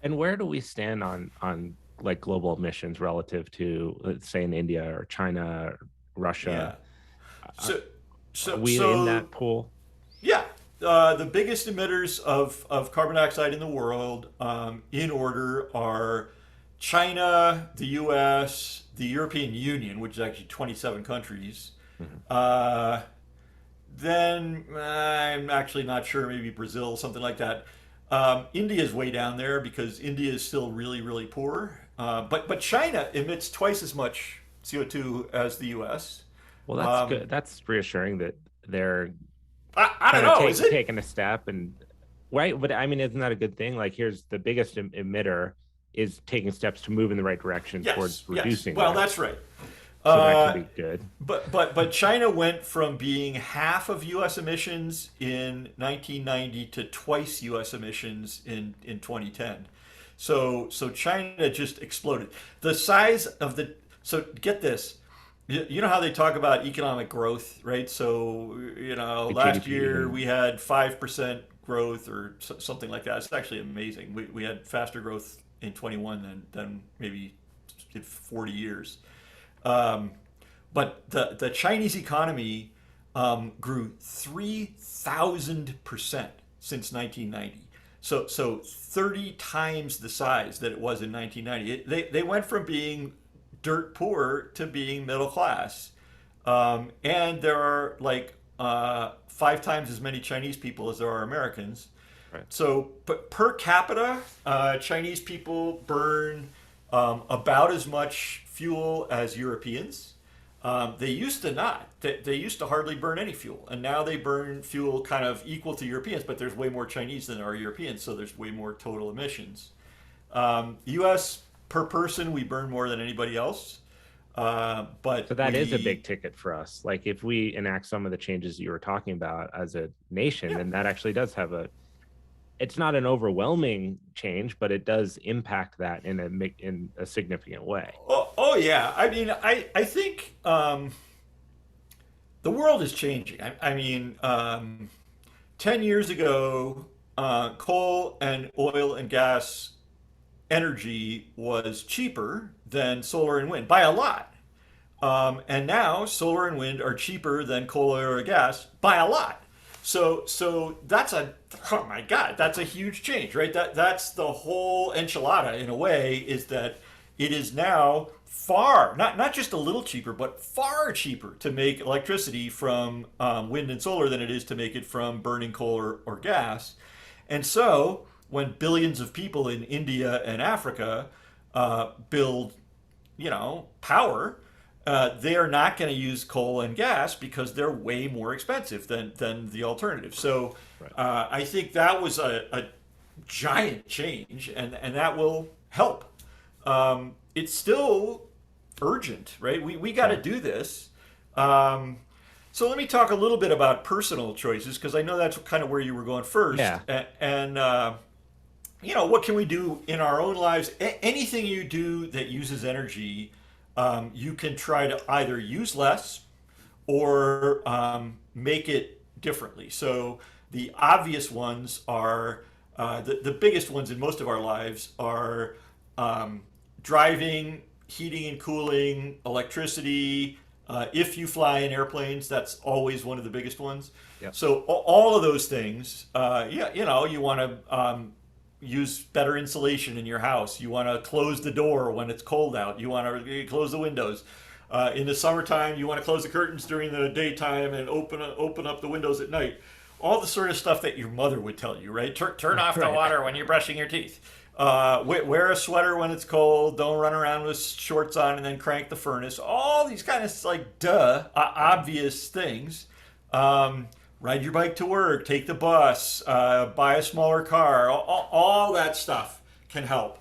And where do we stand on like global emissions relative to, let's say, in India or China or Yeah. Russia? Are, So, are so, we in so that pool? yeah. The biggest emitters of carbon dioxide in the world, in order, are China, the U.S., the European Union, which is actually 27 countries. Mhm. Uh, then I'm actually not sure, maybe Brazil, something like that. India is way down there because India is still really, really poor. But China emits twice as much CO2 as the U.S. Well, that's Um, good. That's reassuring that they're I don't kind of know, is it? taking a step and right. But I mean, isn't that a good thing? Like, here's the biggest emitter is taking steps to move in the right direction Yes, towards yes. reducing Well, that. that's right. So that can Uh, be good. but China went from being half of U.S. emissions in 1990 to twice U.S. emissions in 2010. So China just exploded. The size of the so get this. You know how they talk about economic growth, right? So Like last GDP year and we had 5% growth or something like that. It's actually amazing. We had faster growth in 21 than maybe in 40 years. Um, but the Chinese economy grew 3,000% since 1990. So 30 times the size that it was in 1990. They went from being dirt poor to being middle class. And there are like 5 times as many Chinese people as there are Americans. right. So, but per capita, Chinese people burn about as much fuel as Europeans. They used to not. They used to hardly burn any fuel, and now they burn fuel kind of equal to Europeans. But there's way more Chinese than there are Europeans, so there's way more total emissions. U.S. per person, we burn more than anybody else, So but that is a we big ticket for us. Like if we enact some of the changes you were talking about as a nation, yeah. then that actually does have a, it's not an overwhelming change, but it does impact that in a significant way. Oh yeah. I mean, I think the world is changing. I mean, 10 years ago, coal and oil and gas energy was cheaper than solar and wind by a lot. And now solar and wind are cheaper than coal, oil, or gas by a lot. So that's oh my god, that's a huge change, right? That's the whole enchilada in a way, is that it is now far, not just a little cheaper, but far cheaper to make electricity from wind and solar than it is to make it from burning coal or gas. And so when billions of people in India and Africa build, power, they are not going to use coal and gas because they're way more expensive than the alternative. So Right. I think that was a giant change, and that will help. It's still urgent, right? We got to Sure. do this. Um, so let me talk a little bit about personal choices because I know that's kind of where you were going first. Yeah. And you know, what can we do in our own lives? Anything you do that uses energy, you can try to either use less or make it differently. So the obvious ones are the biggest ones in most of our lives are driving, heating and cooling, electricity. If you fly in airplanes, that's always one of the biggest ones. Yep. So all of those things, yeah, you know, you want to use better insulation in your house. You want to close the door when it's cold out. You want to close the windows. In the summertime, you want to close the curtains during the daytime and open up the windows at night. All the sort of stuff that your mother would tell you, right? Turn off the Right. water when you're brushing your teeth. Wear a sweater when it's cold. Don't run around with shorts on and then crank the furnace. All these kind of like obvious things. Ride your bike to work, take the bus, buy a smaller car. All that stuff can help.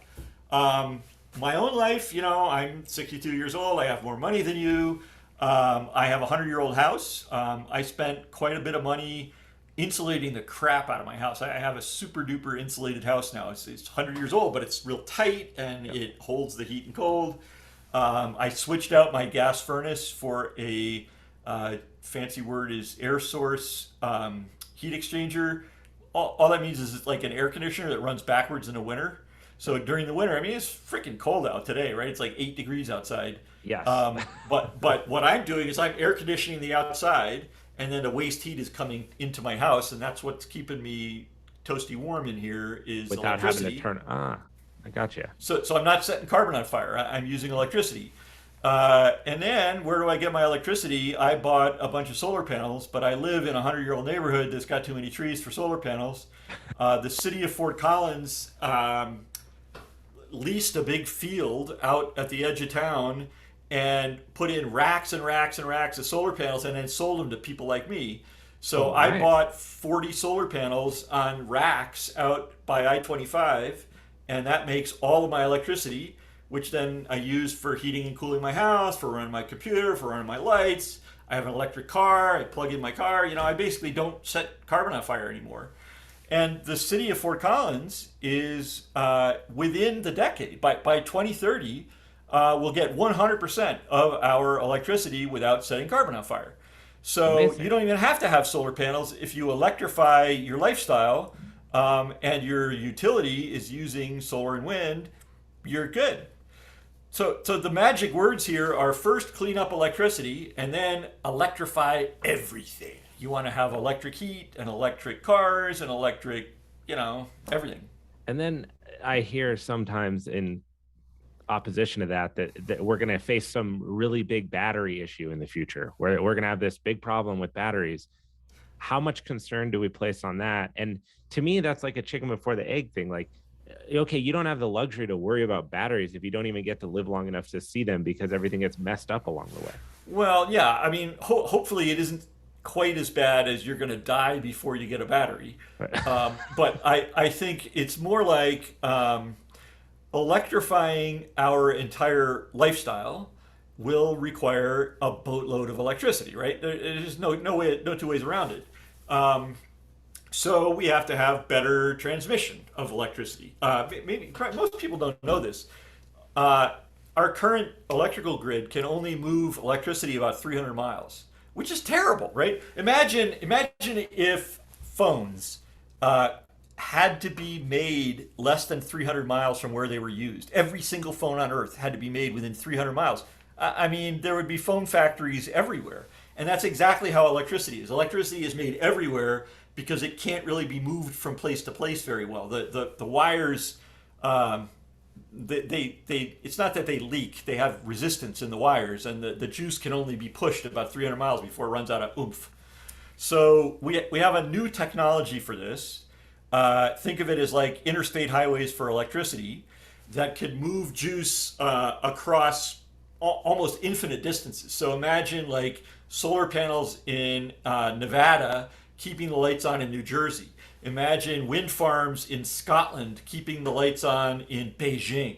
My own life, you know, I'm 62 years old. I have more money than you. I have a 100-year-old house. I spent quite a bit of money insulating the crap out of my house. I have a super duper insulated house now. It's 100 years old, but it's real tight and Yep. it holds the heat and cold. I switched out my gas furnace for a fancy word is air source heat exchanger. All that means is it's like an air conditioner that runs backwards in the winter. So during the winter, I mean, it's freaking cold out today, right? It's like 8 degrees outside. Yes. But what I'm doing is I'm air conditioning the outside, and then the waste heat is coming into my house, and that's what's keeping me toasty warm in here is Without having to electricity. turn. I got you. So I'm not setting carbon on fire. I'm using electricity. And then where do I get my electricity? I bought a bunch of solar panels, but I live in a 100-year-old neighborhood that's got too many trees for solar panels. The city of Fort Collins leased a big field out at the edge of town and put in racks and racks and racks of solar panels and then sold them to people like me. So Oh, I nice. bought 40 solar panels on racks out by I-25, and that makes all of my electricity, which then I use for heating and cooling my house, for running my computer, for running my lights. I have an electric car. I plug in my car. You know, I basically don't set carbon on fire anymore. And the city of Fort Collins is within the decade, by 2030, we'll get 100% of our electricity without setting carbon on fire. So you Amazing. don't even have to have solar panels if you electrify your lifestyle and your utility is using solar and wind, you're good. So the magic words here are first clean up electricity and then electrify everything. You want to have electric heat and electric cars and electric, you know, everything. And then I hear sometimes in opposition to that we're going to face some really big battery issue in the future where we're going to have this big problem with batteries. How much concern do we place on that? And to me, that's like a chicken before the egg thing. Like, okay, you don't have the luxury to worry about batteries if you don't even get to live long enough to see them because everything gets messed up along the way. Well, yeah, I mean, hopefully it isn't quite as bad as you're going to die before you get a battery. But I think it's more like electrifying our entire lifestyle will require a boatload of electricity, right? There's no two ways around it. So we have to have better transmission of electricity. Maybe most people don't know this. Our current electrical grid can only move electricity about 300 miles, which is terrible, right? Imagine if phones had to be made less than 300 miles from where they were used. Every single phone on Earth had to be made within 300 miles. I mean, there would be phone factories everywhere. And that's exactly how electricity is. Electricity is made everywhere because it can't really be moved from place to place very well. The wires, it's not that they leak, they have resistance in the wires, and the juice can only be pushed about 300 miles before it runs out of oomph. So we have a new technology for this. Think of it as like interstate highways for electricity that could move juice across almost infinite distances. So imagine like solar panels in Nevada keeping the lights on in New Jersey. Imagine wind farms in Scotland keeping the lights on in Beijing.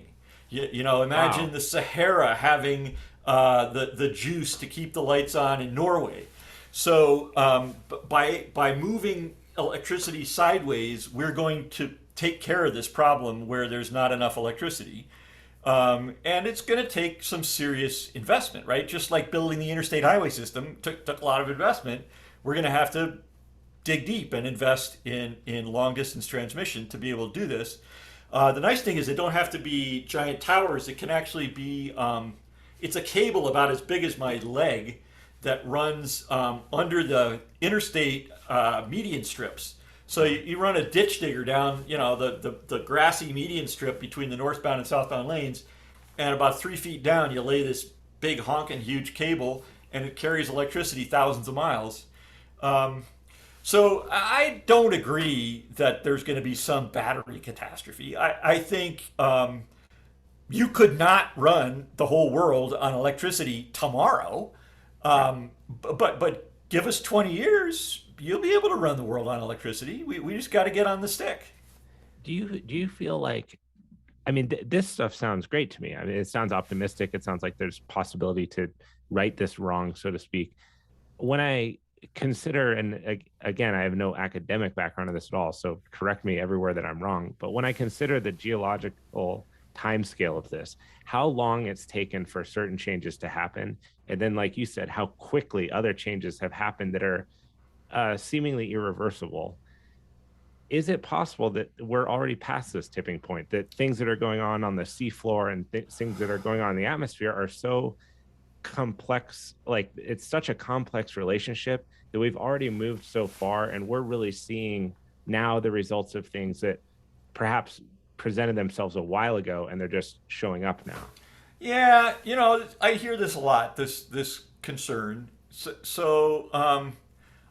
Imagine Wow. the Sahara having the juice to keep the lights on in Norway. So by moving electricity sideways, we're going to take care of this problem where there's not enough electricity. And it's going to take some serious investment, right? Just like building the interstate highway system took a lot of investment. We're going to have to dig deep and invest in long distance transmission to be able to do this. The nice thing is they don't have to be giant towers. It can actually be, it's a cable about as big as my leg that runs under the interstate median strips. So you run a ditch digger down, the grassy median strip between the northbound and southbound lanes, and about 3 feet down, you lay this big honking huge cable, and it carries electricity thousands of miles. So I don't agree that there's going to be some battery catastrophe. I think you could not run the whole world on electricity tomorrow, Right. but give us 20 years, you'll be able to run the world on electricity. We just got to get on the stick. Do you feel like, I mean, this stuff sounds great to me. I mean, it sounds optimistic. It sounds like there's possibility to right this wrong, so to speak. When I consider, and again, I have no academic background in this at all, so correct me everywhere that I'm wrong. But when I consider the geological timescale of this, how long it's taken for certain changes to happen, and then, like you said, how quickly other changes have happened that are seemingly irreversible, is it possible that we're already past this tipping point, that things that are going on the seafloor and things that are going on in the atmosphere are so complex, like it's such a complex relationship that we've already moved so far and we're really seeing now the results of things that perhaps presented themselves a while ago and they're just showing up now? Yeah, I hear this a lot. This concern.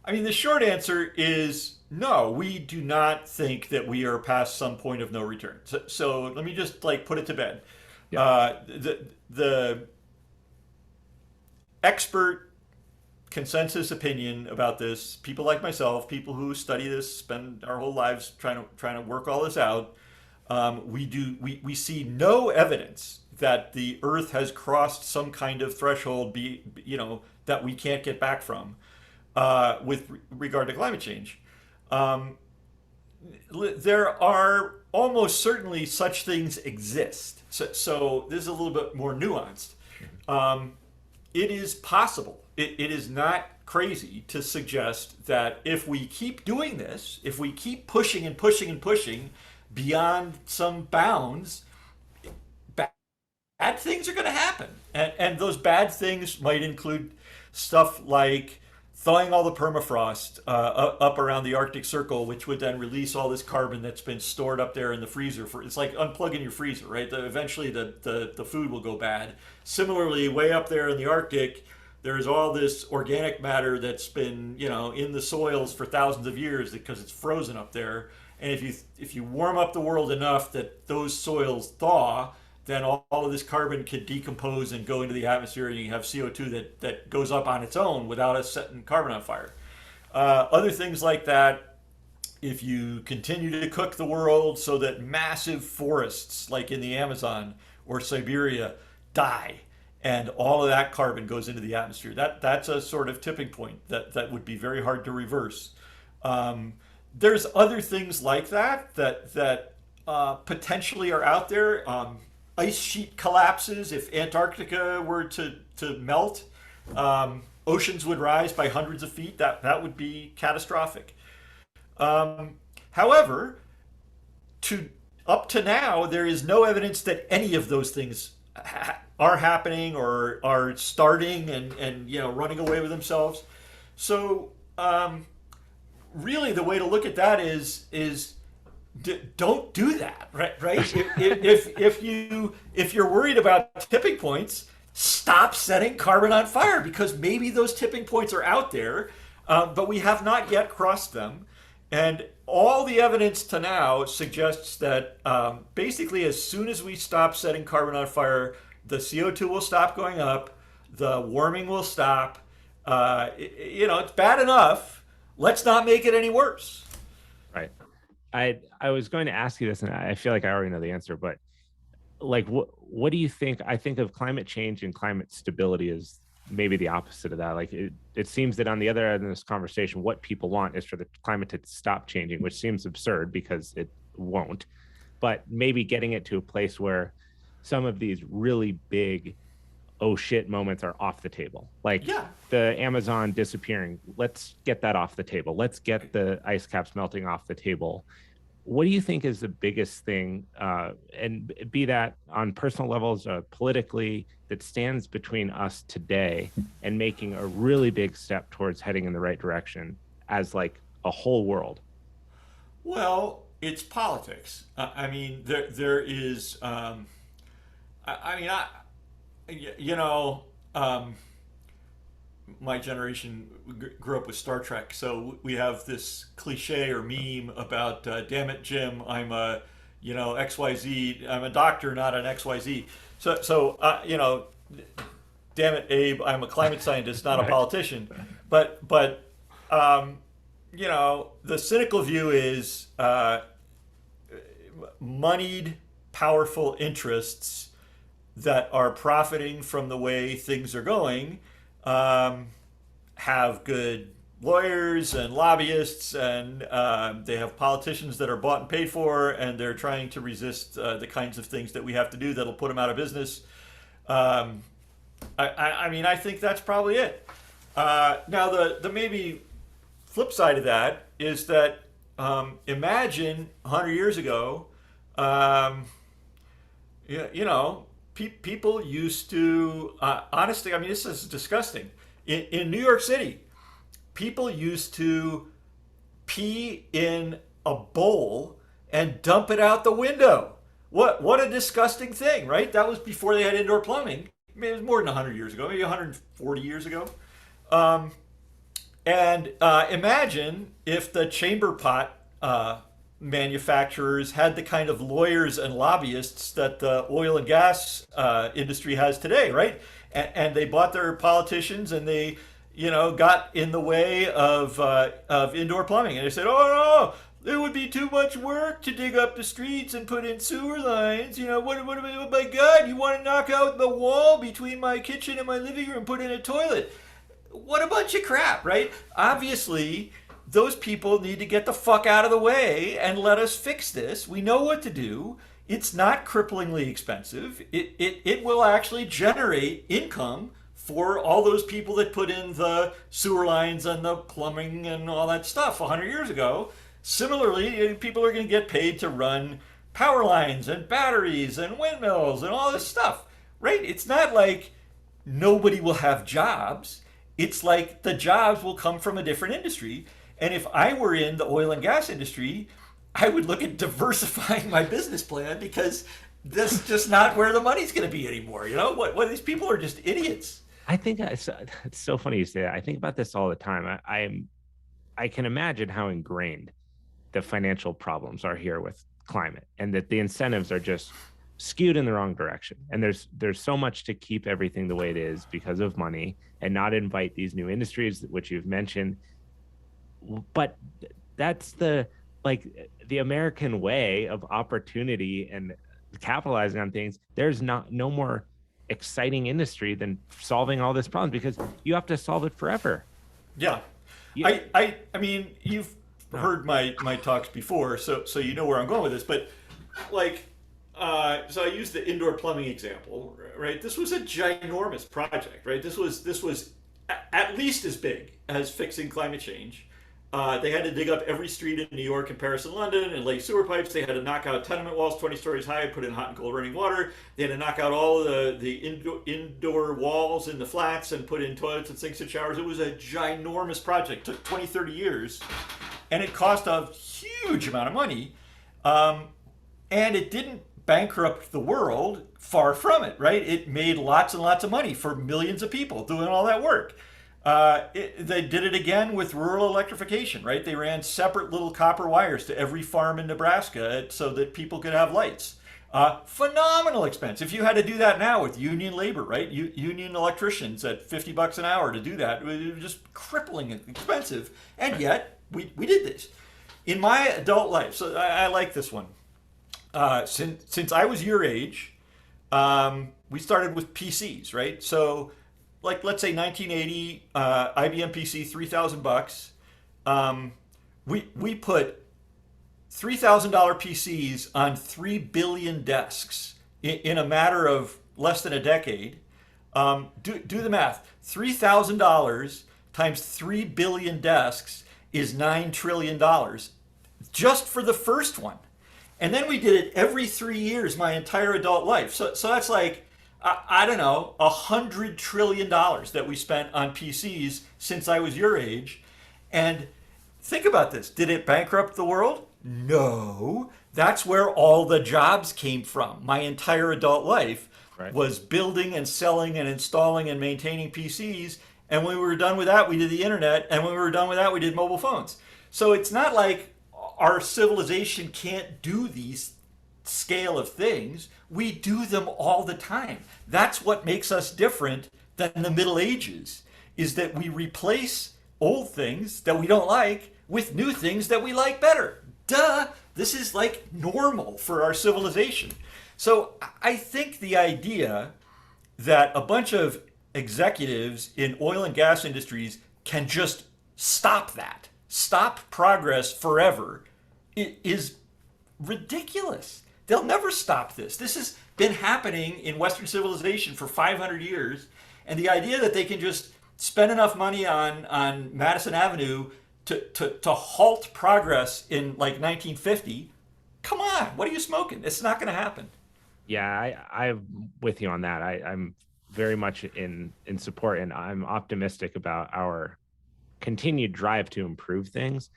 I mean, the short answer is no. We do not think that we are past some point of no return. So let me just like put it to bed. Yeah. The expert consensus opinion about this, people like myself, people who study this, spend our whole lives trying to work all this out. We see no evidence that the Earth has crossed some kind of threshold, that we can't get back from with regard to climate change. Um, there are almost certainly such things exist. So this is a little bit more nuanced. Um, it is possible. It is not crazy to suggest that if we keep doing this, if we keep pushing and pushing and pushing beyond some bounds, bad things are going to happen. And those bad things might include stuff like thawing all the permafrost up around the Arctic Circle, which would then release all this carbon that's been stored up there in the freezer. It's like unplugging your freezer, right? Eventually the food will go bad. Similarly, way up there in the Arctic, there's all this organic matter that's been, in the soils for thousands of years because it's frozen up there. And if you warm up the world enough that those soils thaw, then all of this carbon could decompose and go into the atmosphere, and you have CO2 that goes up on its own without us setting carbon on fire. Other things like that, if you continue to cook the world so that massive forests like in the Amazon or Siberia die, and all of that carbon goes into the atmosphere, that's a sort of tipping point that would be very hard to reverse. There's other things like that potentially are out there. Ice sheet collapses. If Antarctica were to melt, oceans would rise by hundreds of feet. That would be catastrophic. However, up to now, there is no evidence that any of those things are happening or are starting and running away with themselves. So really, the way to look at that is don't do that, right? If you're worried about tipping points, stop setting carbon on fire, because maybe those tipping points are out there, but we have not yet crossed them. And all the evidence to now suggests that basically as soon as we stop setting carbon on fire, the CO2 will stop going up, the warming will stop. It's bad enough let's not make it any worse. Right. I was going to ask you this, and I feel like I already know the answer, but like what do you think? I think of climate change and climate stability as maybe the opposite of that. Like it seems that on the other end of this conversation, what people want is for the climate to stop changing, which seems absurd because it won't. But maybe getting it to a place where some of these really big oh shit moments are off the table. Like Yeah. the Amazon disappearing. Let's get that off the table. Let's get the ice caps melting off the table. What do you think is the biggest thing, and be that on personal levels, politically, that stands between us today and making a really big step towards heading in the right direction as like a whole world? Well, it's politics. I mean, there is. I mean, you know, my generation grew up with Star Trek, so we have this cliche or meme about, "Damn it, Jim, I'm a, XYZ. I'm a doctor, not an XYZ." So, "Damn it, Abe, I'm a climate scientist, not a Right. politician." But the cynical view is, moneyed, powerful interests that are profiting from the way things are going, have good lawyers and lobbyists, and they have politicians that are bought and paid for, and they're trying to resist the kinds of things that we have to do that'll put them out of business. Um, I mean, I think that's probably it. Now, the maybe flip side of that is that, imagine 100 years ago, um, people used to, honestly, I mean, this is disgusting. In New York City, people used to pee in a bowl and dump it out the window. What a disgusting thing, right? That was before they had indoor plumbing. I mean, it was more than 100 years ago, maybe 140 years ago. Um, and imagine if the chamber pot manufacturers had the kind of lawyers and lobbyists that the oil and gas industry has today, right? And they bought their politicians, and they, got in the way of indoor plumbing. And they said, "Oh no, it would be too much work to dig up the streets and put in sewer lines. Oh my God, you want to knock out the wall between my kitchen and my living room and put in a toilet?" What a bunch of crap, right? Obviously, those people need to get the fuck out of the way and let us fix this. We know what to do. It's not cripplingly expensive. It will actually generate income for all those people that put in the sewer lines and the plumbing and all that stuff 100 years ago. Similarly, people are going to get paid to run power lines and batteries and windmills and all this stuff, right? It's not like nobody will have jobs. It's like the jobs will come from a different industry. And if I were in the oil and gas industry, I would look at diversifying my business plan, because this is just not where the money's going to be anymore. What these people are just idiots. I think it's so funny you say that. I think about this all the time. I can imagine how ingrained the financial problems are here with climate, and that the incentives are just skewed in the wrong direction. And there's so much to keep everything the way it is because of money, and not invite these new industries, which you've mentioned. But that's the American way of opportunity and capitalizing on things. There's no more exciting industry than solving all this problem, because you have to solve it forever. Yeah. You, I mean, you've no. heard my talks before, so you know where I'm going with this. But like, so I used the indoor plumbing example, right? This was a ginormous project, right? This was at least as big as fixing climate change. They had to dig up every street in New York and Paris and London and lay sewer pipes. They had to knock out tenement walls 20 stories high, put in hot and cold running water. They had to knock out all the indoor walls in the flats and put in toilets and sinks and showers. It was a ginormous project. It took 20, 30 years. And it cost a huge amount of money. And it didn't bankrupt the world. Far from it, right? It made lots and lots of money for millions of people doing all that work. They did it again with rural electrification, right? They ran separate little copper wires to every farm in Nebraska so that people could have lights. Phenomenal expense. If you had to do that now with union labor, right? Union electricians at $50 an hour to do that, it was just crippling expensive. And yet, we did this. In my adult life, so I like this one. Since I was your age, we started with PCs, right? So, like, let's say 1980, IBM PC, $3,000. We put $3,000 PCs on 3 billion desks in a matter of less than a decade. Do the math. $3,000 times 3 billion desks is $9 trillion just for the first one. And then we did it every 3 years my entire adult life. So that's like, I don't know, $100 trillion that we spent on PCs since I was your age. And think about this. Did it bankrupt the world? No. That's where all the jobs came from. My entire adult life Right. was building and selling and installing and maintaining PCs. And when we were done with that, we did the internet. And when we were done with that, we did mobile phones. So it's not like our civilization can't do these scale of things. We do them all the time. That's what makes us different than the Middle Ages, is that we replace old things that we don't like with new things that we like better. Duh! This is like normal for our civilization. So I think the idea that a bunch of executives in oil and gas industries can just stop that, stop progress forever, is ridiculous. They'll never stop this. This has been happening in Western civilization for 500 years. And the idea that they can just spend enough money on Madison Avenue to halt progress in like 1950, come on, what are you smoking? It's not going to happen. Yeah, I'm with you on that. I'm very much in support, and I'm optimistic about our continued drive to improve things.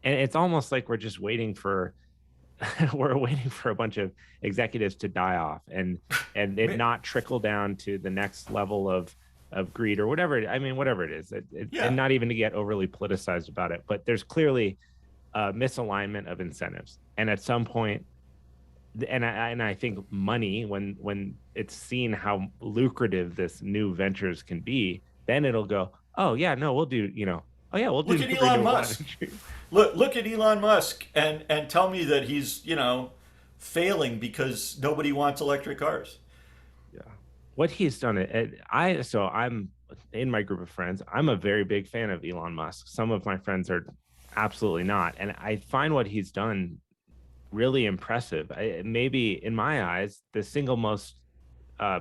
And it's almost like we're just waiting for we're waiting for a bunch of executives to die off and it not trickle down to the next level of greed or whatever. I mean, whatever it is, Yeah, and not even to get overly politicized about it. But there's clearly a misalignment of incentives, and at some point, and I think money, when it's seen how lucrative this new ventures can be, then it'll go, oh yeah, no, we'll do, oh yeah, we'll do look at Elon renewable Musk. energy. Look at Elon Musk and tell me that he's failing because nobody wants electric cars. Yeah, what he's done, I'm in my group of friends, I'm a very big fan of Elon Musk. Some of my friends are absolutely not, and I find what he's done really impressive. Maybe in my eyes, the single most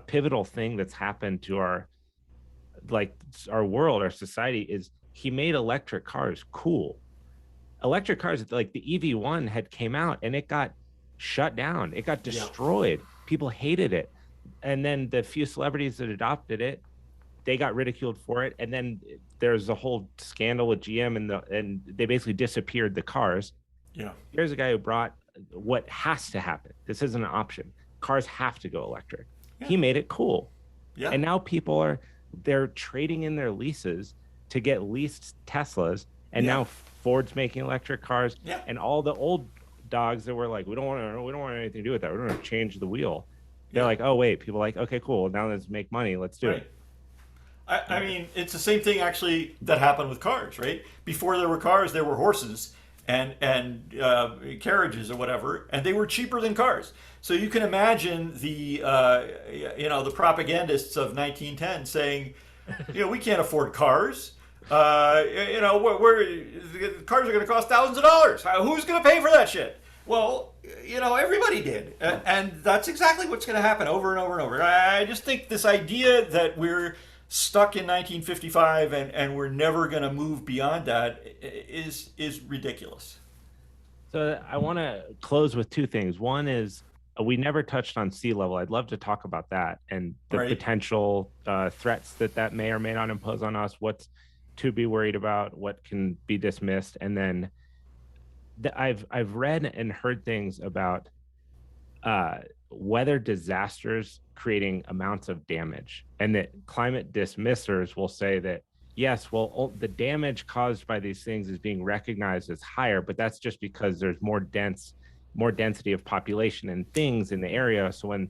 pivotal thing that's happened to our world, our society, is he made electric cars cool. Electric cars, like the EV1 had came out and it got shut down. It got Yeah, destroyed. People hated it. And then the few celebrities that adopted it, they got ridiculed for it. And then there's a whole scandal with GM and they basically disappeared the cars. yeah, Here's a guy who brought what has to happen. This isn't an option. Cars have to go electric. yeah, He made it cool. yeah, And now they're trading in their leases to get leased Teslas. And yeah, now Ford's making electric cars, yeah, and all the old dogs that were like, we don't want anything to do with that. We don't want to change the wheel. They're yeah. like, oh wait, people are like, okay, cool. Now let's make money. Let's do Right. it. I mean, it's the same thing actually that happened with cars, right? Before there were cars, there were horses and carriages or whatever, and they were cheaper than cars. So you can imagine the propagandists of 1910 saying, we can't afford cars. Cars are going to cost thousands of dollars. Who's going to pay for that shit? Well, everybody did, and that's exactly what's going to happen over and over and over. I just think this idea that we're stuck in 1955 and we're never going to move beyond that is ridiculous. So I want to close with two things. One is we never touched on sea level. I'd love to talk about that and the Right? potential threats that may or may not impose on us. What's to be worried about? What can be dismissed? And then I've read and heard things about weather disasters creating amounts of damage, and that climate dismissers will say that yes, well, the damage caused by these things is being recognized as higher, but that's just because there's more dense more density of population and things in the area. So when,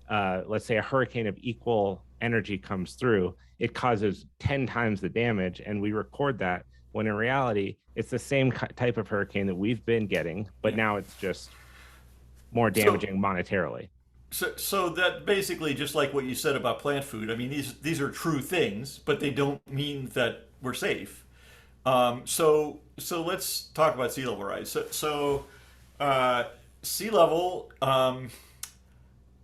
let's say, a hurricane of equal energy comes through, it causes 10 times the damage. And we record that when in reality, it's the same type of hurricane that we've been getting, but Yeah. now it's just more So damaging monetarily. so that basically just like what you said about plant food. I mean, these are true things, but they don't mean that we're safe. So let's talk about sea level rise. Uh, Sea level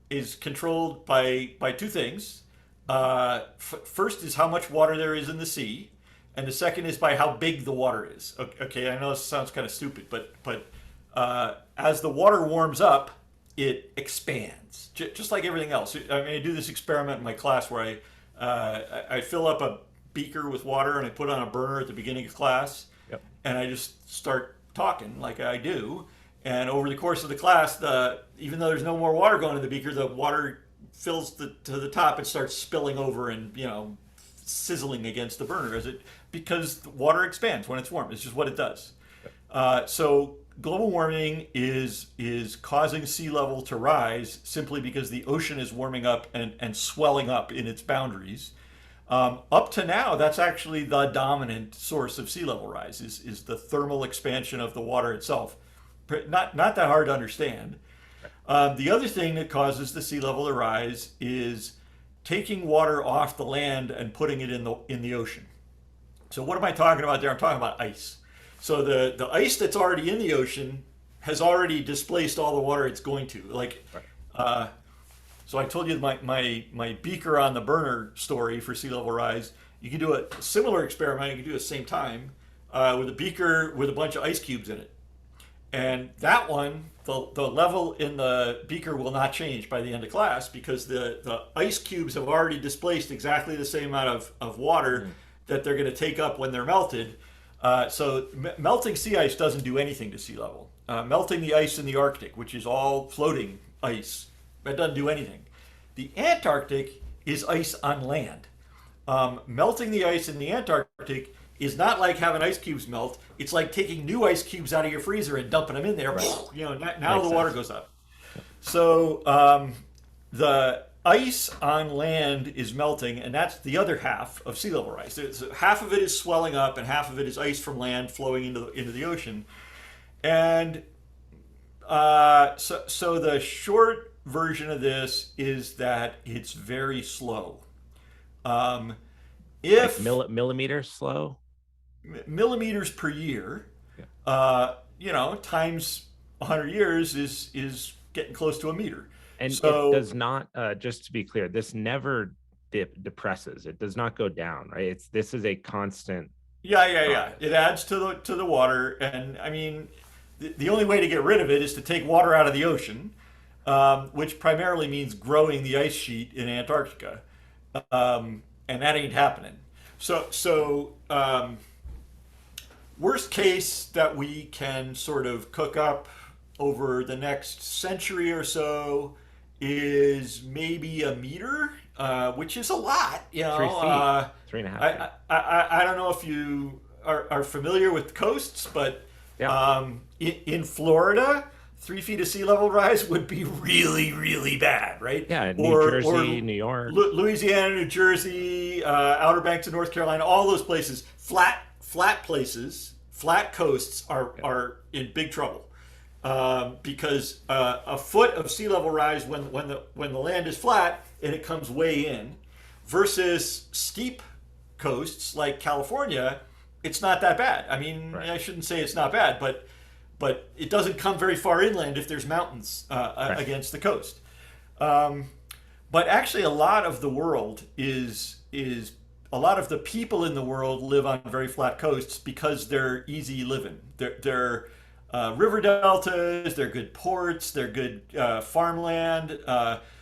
is controlled by two things. First is how much water there is in the sea, and the second is by how big the water is. Okay, I know this sounds kind of stupid, but as the water warms up, it expands, just like everything else. I mean, I do this experiment in my class where I fill up a beaker with water and I put on a burner at the beginning of class, Yep. and I just start talking like I do. And over the course of the class, even though there's no more water going in the beaker, the water fills to the top and starts spilling over and sizzling against the burner because the water expands when it's warm. It's just what it does. So global warming is causing sea level to rise simply because the ocean is warming up and swelling up in its boundaries. Up to now, that's actually the dominant source of sea level rise is the thermal expansion of the water itself. Not that hard to understand. The other thing that causes the sea level to rise is taking water off the land and putting it in the ocean. So what am I talking about there? I'm talking about ice. So the ice that's already in the ocean has already displaced all the water it's going to. So I told you my beaker on the burner story for sea level rise. You can do a similar experiment. You can do it at the same time with a beaker with a bunch of ice cubes in it. And that one, the level in the beaker will not change by the end of class because the ice cubes have already displaced exactly the same amount of water that they're going to take up when they're melted. So melting sea ice doesn't do anything to sea level. Melting the ice in the Arctic, which is all floating ice, that doesn't do anything. The Antarctic is ice on land. Melting the ice in the Antarctic is not like having ice cubes melt. It's like taking new ice cubes out of your freezer and dumping them in there. Right. Now the water goes up. So the ice on land is melting, and that's the other half of sea level rise. Half of it is swelling up, and half of it is ice from land flowing into the ocean. And so the short version of this is that it's very slow. If Millimeters slow. millimeters per year, Yeah. times 100 years is getting close to a meter. And So it does not, just to be clear, this never depresses. It does not go down, right? This is a constant yeah. rise. It adds to the water, and I mean, the only way to get rid of it is to take water out of the ocean, which primarily means growing the ice sheet in Antarctica, and that ain't happening. So worst case that we can sort of cook up over the next century or so is maybe a meter, which is a lot. 3 feet, 3.5 feet. I don't know if you are familiar with coasts, but Yeah. in Florida, 3 feet of sea level rise would be really, really bad, right? Yeah, New Or Jersey, New York. Louisiana, New Jersey, Outer Banks of North Carolina, all those places, flat places, flat coasts are in big trouble because a foot of sea level rise when the land is flat and it comes way in, versus steep coasts like California, it's not that bad. I mean, Right. I shouldn't say it's not bad, but it doesn't come very far inland if there's mountains Right. against the coast. But actually, a lot of the world is a lot of the people in the world live on very flat coasts because they're easy living. They're river deltas, they're good ports, they're good farmland.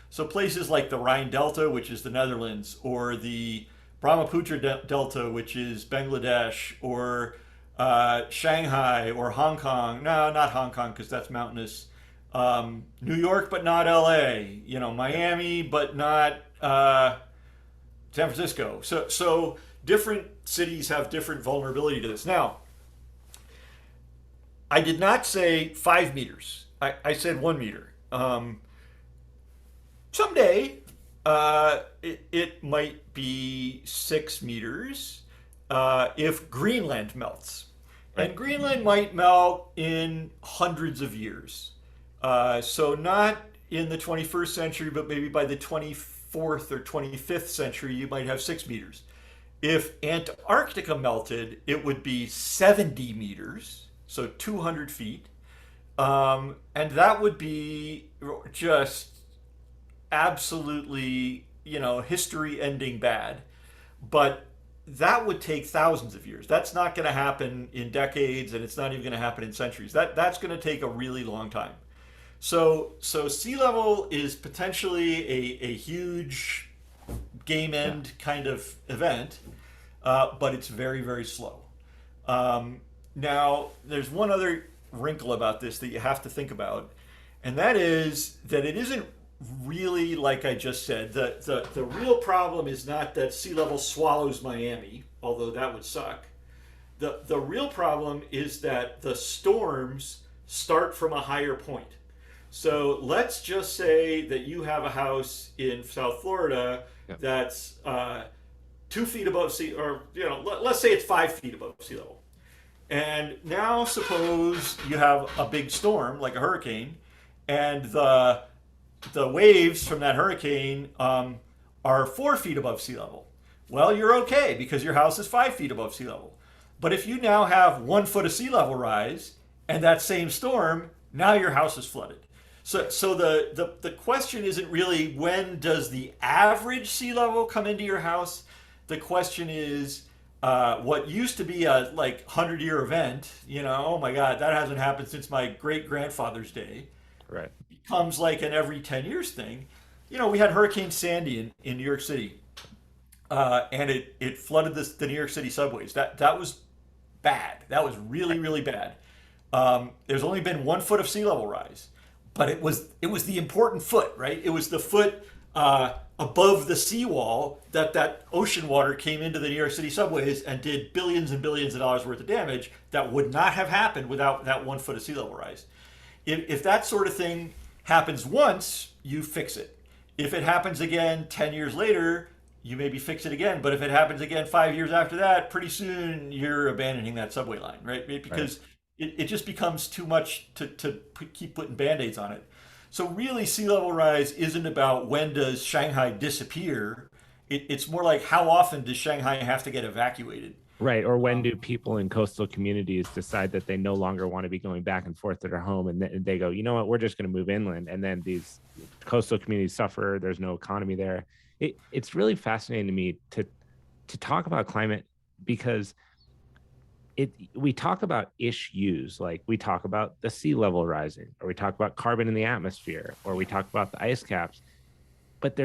So places like the Rhine Delta, which is the Netherlands, or the Brahmaputra Delta, which is Bangladesh, or Shanghai, or Hong Kong. No, not Hong Kong, because that's mountainous. New York, but not LA. Miami, but not San Francisco. So different cities have different vulnerability to this. Now, I did not say 5 meters. I said 1 meter. Someday, it might be 6 meters if Greenland melts. Right. And Greenland might melt in hundreds of years. So, not in the 21st century, but maybe by the 24th or 25th century, you might have 6 meters. If Antarctica melted, it would be 70 meters, so 200 feet. And that would be just absolutely, history ending bad. But that would take thousands of years. That's not going to happen in decades, and it's not even going to happen in centuries. That's going to take a really long time. So sea level is potentially a huge game Yeah. end kind of event, but it's very, very slow. Now, there's one other wrinkle about this that you have to think about, and that is that it isn't really like I just said. The real problem is not that sea level swallows Miami, although that would suck. The real problem is that the storms start from a higher point. So let's just say that you have a house in South Florida Yeah. that's 2 feet above sea, or let's say it's 5 feet above sea level. And now suppose you have a big storm like a hurricane, and the waves from that hurricane are 4 feet above sea level. Well, you're okay because your house is 5 feet above sea level. But if you now have 1 foot of sea level rise and that same storm, now your house is flooded. So the question isn't really when does the average sea level come into your house. The question is what used to be a 100-year event. Oh my God, that hasn't happened since my great grandfather's day. Right. Becomes like an every 10 years thing. We had Hurricane Sandy in New York City, and it flooded the New York City subways. That was bad. That was really, really bad. There's only been 1 foot of sea level rise, but it was the important foot, right? It was the foot above the seawall that ocean water came into the New York City subways and did billions and billions of dollars worth of damage that would not have happened without that 1 foot of sea level rise. If that sort of thing happens once, you fix it. If it happens again 10 years later, you maybe fix it again. But if it happens again 5 years after that, pretty soon you're abandoning that subway line, right? Right. Because it just becomes too much to keep putting band-aids on it. So really, sea level rise isn't about when does Shanghai disappear. It's more like how often does Shanghai have to get evacuated? Right. Or when Um, do people in coastal communities decide that they no longer want to be going back and forth to their home, and they go, you know what, we're just going to move inland, and then these coastal communities suffer. There's no economy there. It's really fascinating to me to talk about climate because we talk about issues, like we talk about the sea level rising, or we talk about carbon in the atmosphere, or we talk about the ice caps, but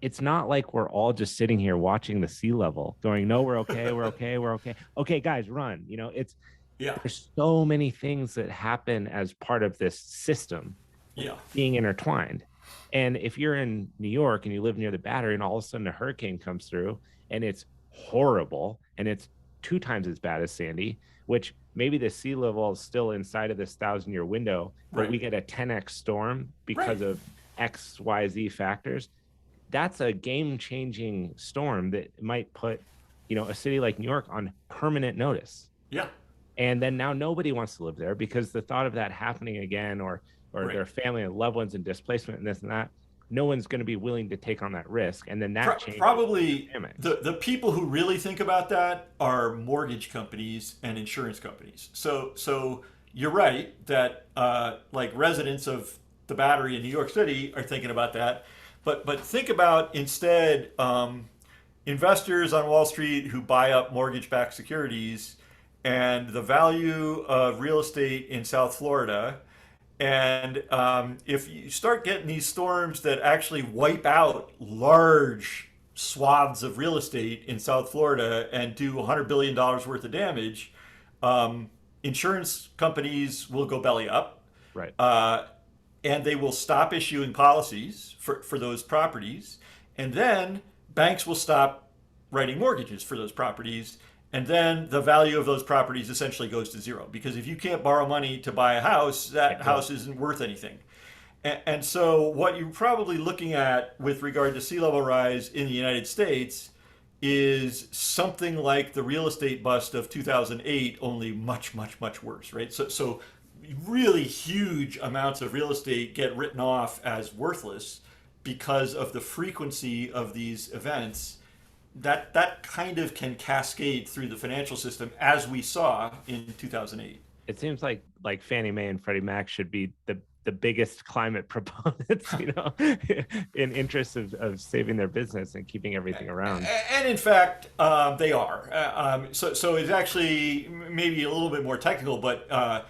it's not like we're all just sitting here watching the sea level going, no, we're okay, we're okay, we're okay, okay, guys, run. yeah, There's so many things that happen as part of this system yeah, being intertwined. And if you're in New York and you live near the Battery, and all of a sudden a hurricane comes through and it's horrible and it's 2 times as bad as Sandy, which maybe the sea level is still inside of this 1,000-year window, but right, we get a 10x storm right, because of XYZ factors. That's a game changing storm that might put, a city like New York on permanent notice. yeah, And then now nobody wants to live there because the thought of that happening again, or right. their family and loved ones in displacement and this and that, no one's going to be willing to take on that risk. And then that changes Probably dynamics. the people who really think about that are mortgage companies and insurance companies. So you're right that like residents of the Battery in New York City are thinking about that, but think about instead investors on Wall Street who buy up mortgage-backed securities and the value of real estate in South Florida. And if you start getting these storms that actually wipe out large swaths of real estate in South Florida and do $100 billion worth of damage, insurance companies will go belly up, Right. uh, and they will stop issuing policies for those properties. And then banks will stop writing mortgages for those properties. And then the value of those properties essentially goes to zero, because if you can't borrow money to buy a house, that house isn't worth anything. And so what you're probably looking at with regard to sea level rise in the United States is something like the real estate bust of 2008, only much, much, much worse, right? So really huge amounts of real estate get written off as worthless because of the frequency of these events. That kind of can cascade through the financial system, as we saw in 2008. It seems like Fannie Mae and Freddie Mac should be the biggest climate proponents, in interest of saving their business and keeping everything around. And in fact, they are. So it's actually maybe a little bit more technical, but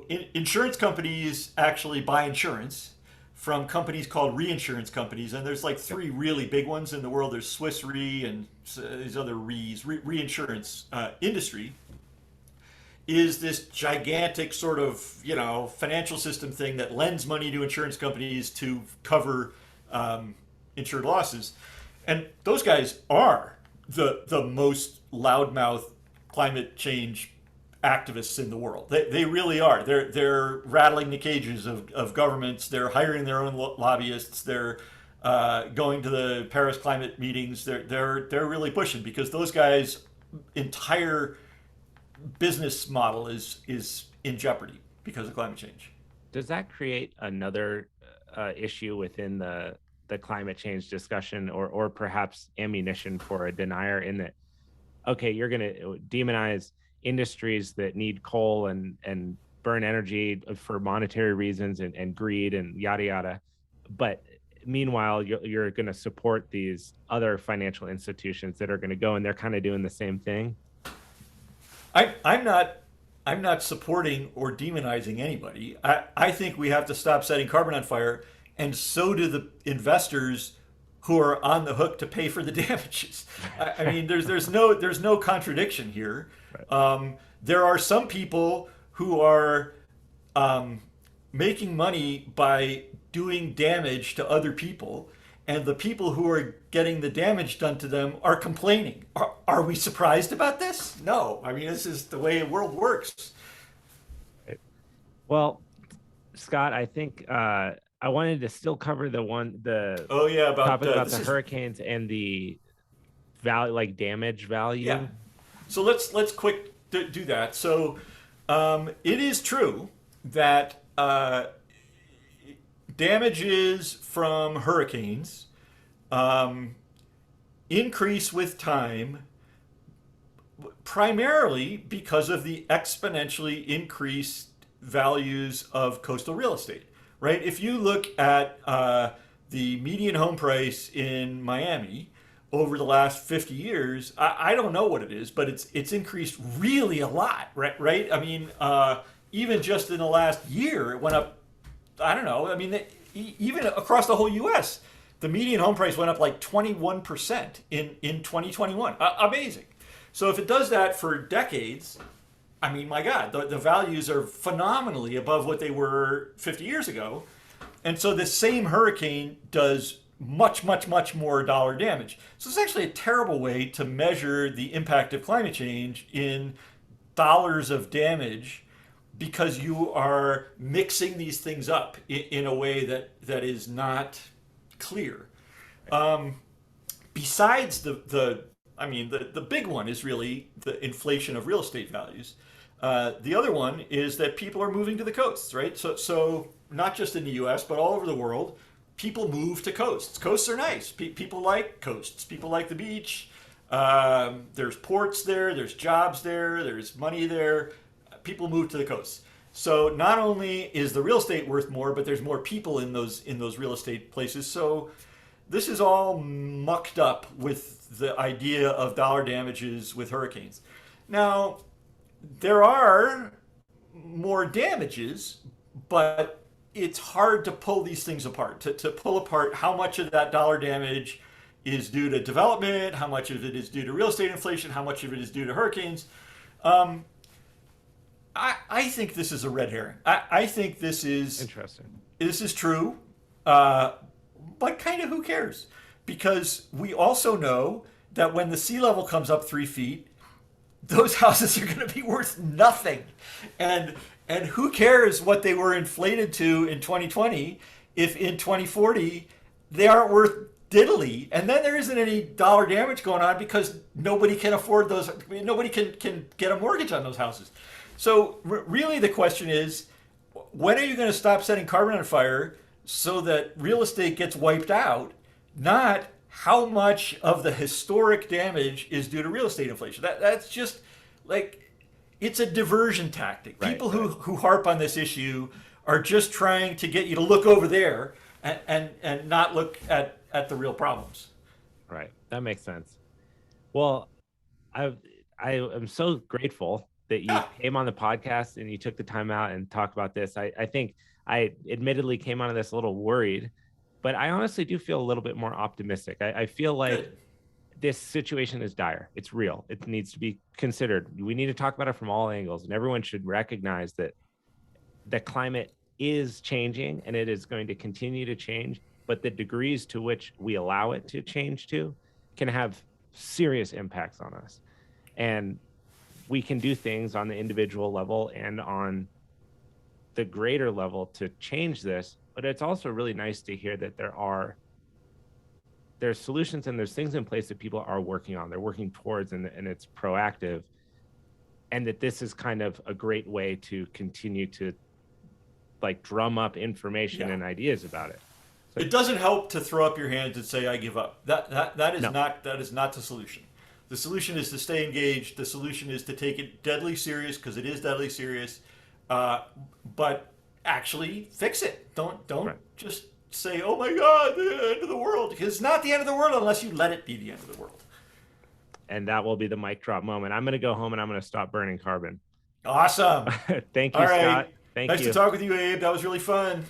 insurance companies actually buy insurance from companies called reinsurance companies, and there's like three really big ones in the world. There's Swiss Re and these other reinsurance industry is this gigantic sort of financial system thing that lends money to insurance companies to cover insured losses, and those guys are the most loudmouth climate change activists in the world. They really are. They're rattling the cages of governments. They're hiring their own lobbyists. They're going to the Paris climate meetings. They're really pushing, because those guys' entire business model is in jeopardy because of climate change. Does that create another issue within the climate change discussion, or perhaps ammunition for a denier, in that, okay, you're going to demonize industries that need coal and burn energy for monetary reasons and greed and yada yada, but meanwhile you're going to support these other financial institutions that are going to go, and they're kind of doing the same thing? I'm not supporting or demonizing anybody. I think we have to stop setting carbon on fire, and so do the investors who are on the hook to pay for the damages. I mean, there's no contradiction here. Right. There are some people who are making money by doing damage to other people, and the people who are getting the damage done to them are complaining. Are we surprised about this? No. I mean, this is the way the world works. Well, Scott, I think I wanted to still cover the about the hurricanes and the value, like damage value. Yeah. So let's quick do that. So it is true that damages from hurricanes increase with time, primarily because of the exponentially increased values of coastal real estate, right? If you look at the median home price in Miami over the last 50 years, I don't know what it is, but it's increased really a lot, right? I mean, even just in the last year, it went up. I don't know. I mean, even across the whole U.S., the median home price went up like 21% in 2021. Amazing. So if it does that for decades, I mean, my God, the values are phenomenally above what they were 50 years ago. And so the same hurricane does much, much, much more dollar damage. So it's actually a terrible way to measure the impact of climate change in dollars of damage, because you are mixing these things up in a way that is not clear. Besides the big one is really the inflation of real estate values. The other one is that people are moving to the coasts, right? So not just in the U.S., but all over the world, people move to coasts. Coasts are nice. People like coasts. People like the beach. There's ports there. There's jobs there. There's money there. People move to the coasts. So not only is the real estate worth more, but there's more people in those real estate places. So this is all mucked up with the idea of dollar damages with hurricanes. Now, there are more damages, but it's hard to pull these things apart, to pull apart how much of that dollar damage is due to development, how much of it is due to real estate inflation, how much of it is due to hurricanes. I think this is a red herring. I think this is interesting. This is true, but kind of who cares? Because we also know that when the sea level comes up 3 feet, those houses are going to be worth nothing. And and who cares what they were inflated to in 2020 if in 2040 they aren't worth diddly, and then there isn't any dollar damage going on because nobody can afford those. Nobody can get a mortgage on those houses. So really the question is, when are you going to stop setting carbon on fire so that real estate gets wiped out, not how much of the historic damage is due to real estate inflation. That's just like, it's a diversion tactic. Right, People right. who harp on this issue are just trying to get you to look over there and not look at the real problems. Right. That makes sense. Well, I I am so grateful that you Yeah, came on the podcast and you took the time out and talked about this. I think I admittedly came onto this a little worried, but I honestly do feel a little bit more optimistic. I feel like good. this situation is dire. It's real. It needs to be considered. We need to talk about it from all angles, and everyone should recognize that the climate is changing and it is going to continue to change, but the degrees to which we allow it to change to can have serious impacts on us. And we can do things on the individual level and on the greater level to change this. But it's also really nice to hear that there's solutions and there's things in place that people are working on. They're working towards, and it's proactive. And that this is kind of a great way to continue to like drum up information Yeah. and ideas about it. So It doesn't help to throw up your hands and say I give up. no, That is not the solution. The solution is to stay engaged. The solution is to take it deadly serious because it is deadly serious. But actually fix it. Don't right. just say, "Oh my God, the end of the world," because it's not the end of the world unless you let it be the end of the world. And that will be the mic drop moment. I'm going to go home and I'm going to stop burning carbon. Awesome. Thank All you, right. Scott. Thank Nice to you. talk with you, Abe. That was really fun.